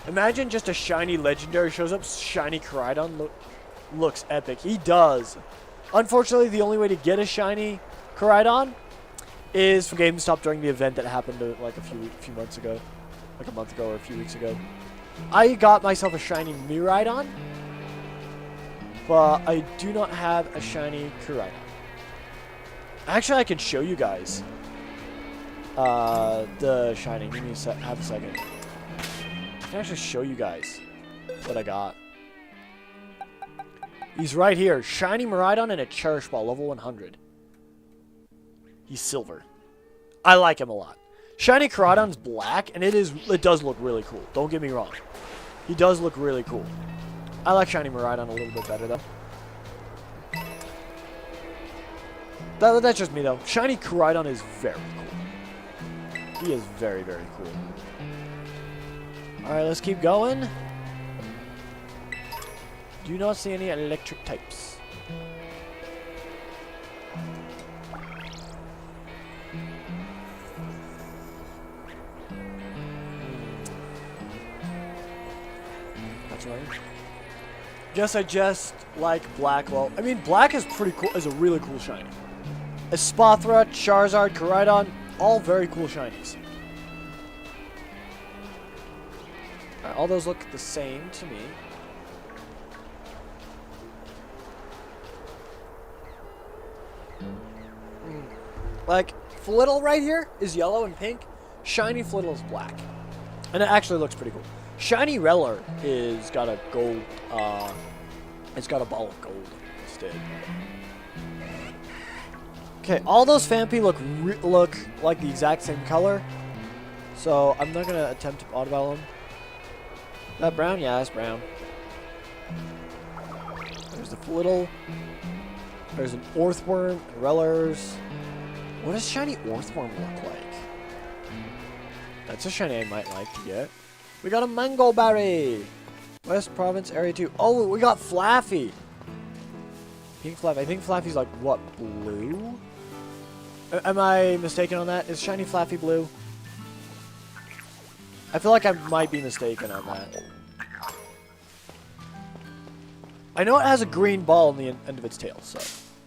Speaker 1: Imagine just a shiny legendary shows up. Shiny Koraidon looks epic. He does. Unfortunately, the only way to get a shiny Koraidon is for GameStop during the event that happened like a few months ago. Like a month ago or a few weeks ago. I got myself a shiny Miraidon. But I do not have a shiny Koraidon. Actually, I can show you guys the shiny. Give me half a second. I can actually show you guys what I got. He's right here. Shiny Miraidon and a Cherish Ball, level 100. He's silver. I like him a lot. Shiny Koraidon's black, and it does look really cool. Don't get me wrong. He does look really cool. I like Shiny Miraidon a little bit better, though. That's just me, though. Shiny Koraidon is very cool. He is very, very cool. Alright, let's keep going. Do not see any electric types. That's right. Guess I just like black. Well, I mean, black is pretty cool. Is a really cool shiny. Espathra, Charizard, Koraidon, all very cool shinies. Alright, all those look the same to me. Like, Flittle right here is yellow and pink. Shiny Flittle is black. And it actually looks pretty cool. Shiny Reller is got a gold, it's got a ball of gold instead. Okay, all those Phanpy look like the exact same color. So, I'm not going to attempt to auto battle them. Is that brown? Yeah, that's brown. There's the Flittle. There's an Orthworm, Rellers. What does Shiny Orthworm look like? That's a shiny I might like to get. We got a Mango Berry! West Province, Area 2. Oh, we got Flaffy! Pink Flaffy. I think Flaffy's like, what, blue? Am I mistaken on that? Is Shiny Flaffy blue? I feel like I might be mistaken on that. I know it has a green ball on the end of its tail, so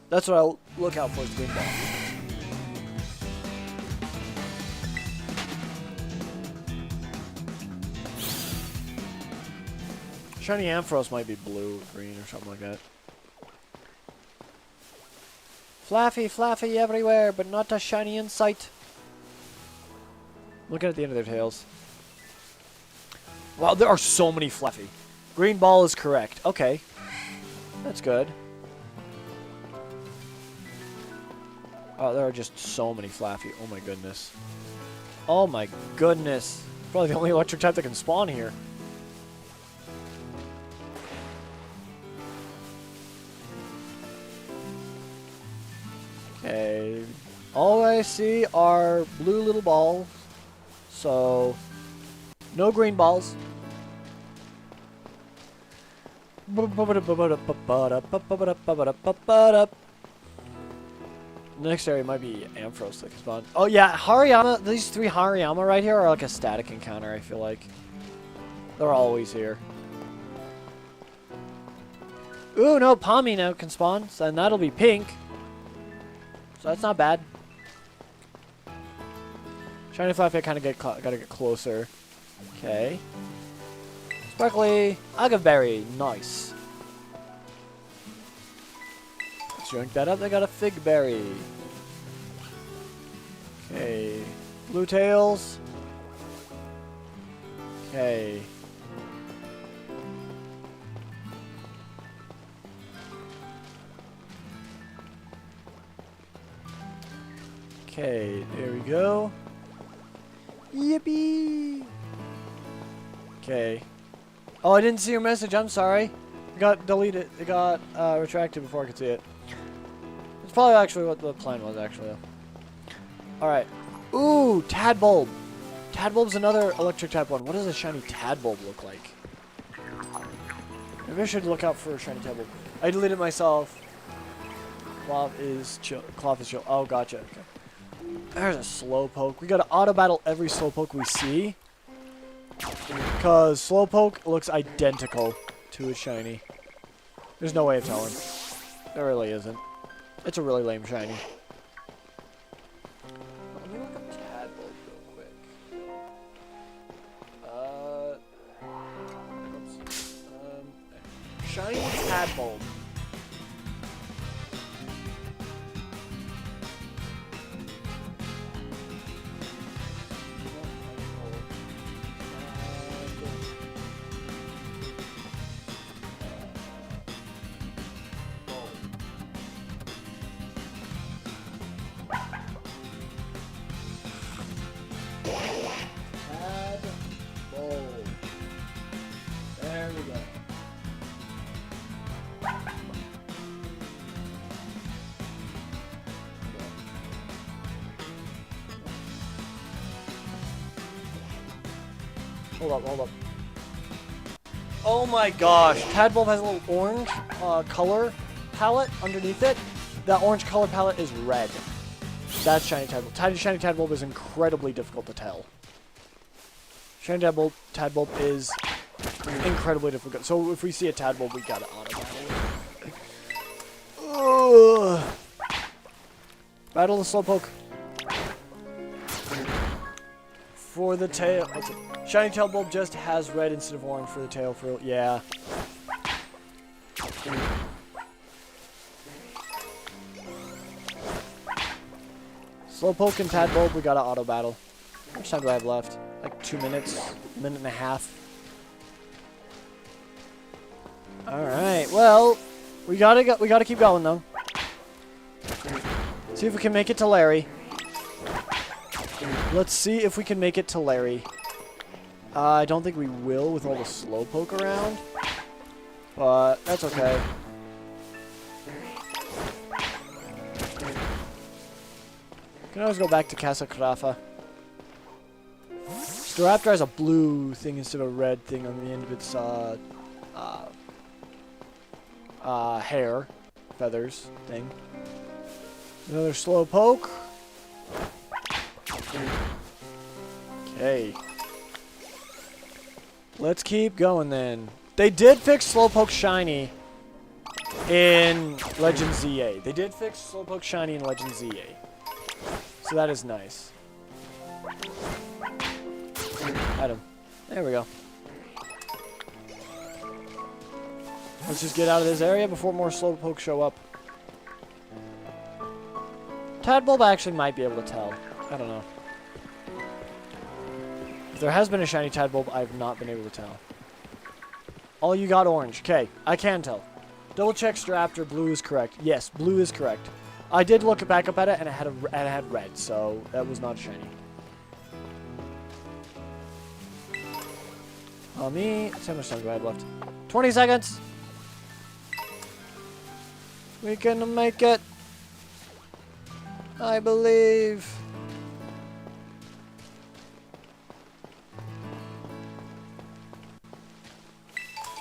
Speaker 1: that's what I'll look out for, is green ball. Shiny Ampharos might be blue or green or something like that. Flaffy, Flaffy everywhere, but not a shiny in sight. Looking at the end of their tails. Wow, there are so many Fluffy. Green ball is correct. Okay. That's good. Oh, there are just so many Flaffy. Oh my goodness. Oh my goodness. Probably the only electric type that can spawn here. Okay. All I see are blue little balls. So, no green balls. Next area might be Ampharos that can spawn. Oh yeah, Hariyama. These three Hariyama right here are like a static encounter, I feel like. They're always here. Ooh, no, Palmy now can spawn, so then that'll be pink. So that's not bad. Shiny Fluffy, I kind of gotta get closer. Okay. Sparkly, Agaberry, nice. Let's drink that up. They got a Fig Berry. Okay. Blue Tails. Okay. Okay, there we go. Yippee! Okay. Oh, I didn't see your message. I'm sorry. It got deleted. It got retracted before I could see it. It's probably actually what the plan was, actually. Alright. Ooh, Tadbulb. Tadbulb's another electric type one. What does a shiny Tadbulb look like? Maybe I should look out for a shiny Tadbulb. I deleted myself. Cloth is chill. Cloth is chill. Oh, gotcha. Okay. There's a Slowpoke. We gotta auto battle every Slowpoke we see. Because Slowpoke looks identical to a shiny. There's no way of telling. There really isn't. It's a really lame shiny. Let me look up Tadbulb real quick. Oops. Shiny Tadbulb. There we go. Hold up. Oh my gosh, Tadbulb has a little orange color palette underneath it. That orange color palette is red. That's Shiny Tadbulb. Shiny Tadbulb is incredibly difficult to tell. Shiny Tadbulb is incredibly difficult. So if we see a Tadbulb, we gotta auto battle. Battle the Slowpoke. For the tail. Shiny Tadbulb just has red instead of orange for the tail. Yeah. Slowpoke and Tadbulb, we gotta auto battle. How much time do I have left? Like 2 minutes, minute and a half. All right. Well, we gotta keep going though. See if we can make it to Larry. Let's see if we can make it to Larry. I don't think we will with all the Slowpoke around, but that's okay. Can always go back to Casa Carafa. Staraptor has a blue thing instead of a red thing on the end of its hair, feathers thing. Another Slowpoke. Okay. Let's keep going then. They did fix Slowpoke Shiny in Legend ZA. They did fix Slowpoke Shiny in Legend ZA. So that is nice. Item. There we go. Let's just get out of this area before more Slowpoke show up. Tadbulb actually might be able to tell. I don't know. If there has been a shiny Tadbulb, I've not been able to tell. Oh, you got orange. Okay, I can tell. Double check Staraptor. Blue is correct. Yes, blue is correct. I did look back up at it, and it had red, so that was not shiny. How much time do I have left? 20 seconds. We can make it. I believe.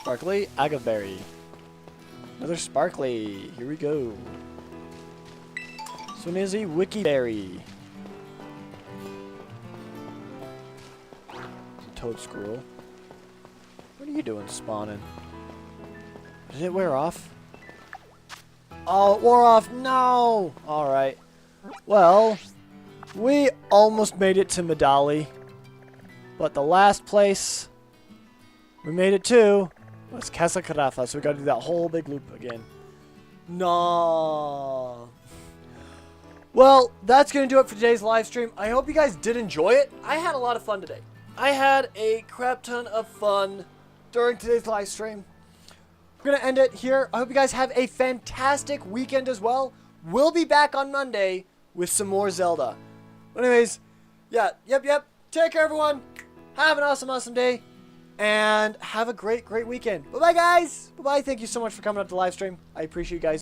Speaker 1: Sparkly Agaberry. Another Sparkly. Here we go. Swinizzy Wikiberry. Toad Squirrel. What are you doing spawning? Did it wear off? Oh, it wore off. No! Alright. Well, we almost made it to Medali. But the last place we made it to was Casa Carafa. So we gotta do that whole big loop again. No. Well, that's going to do it for today's live stream. I hope you guys did enjoy it. I had a lot of fun today. I had a crap ton of fun during today's live stream. We're going to end it here. I hope you guys have a fantastic weekend as well. We'll be back on Monday with some more Zelda. But anyways, yeah, yep. Take care, everyone. Have an awesome day. And have a great weekend. Bye-bye, guys. Bye-bye. Thank you so much for coming up to the live stream. I appreciate you guys.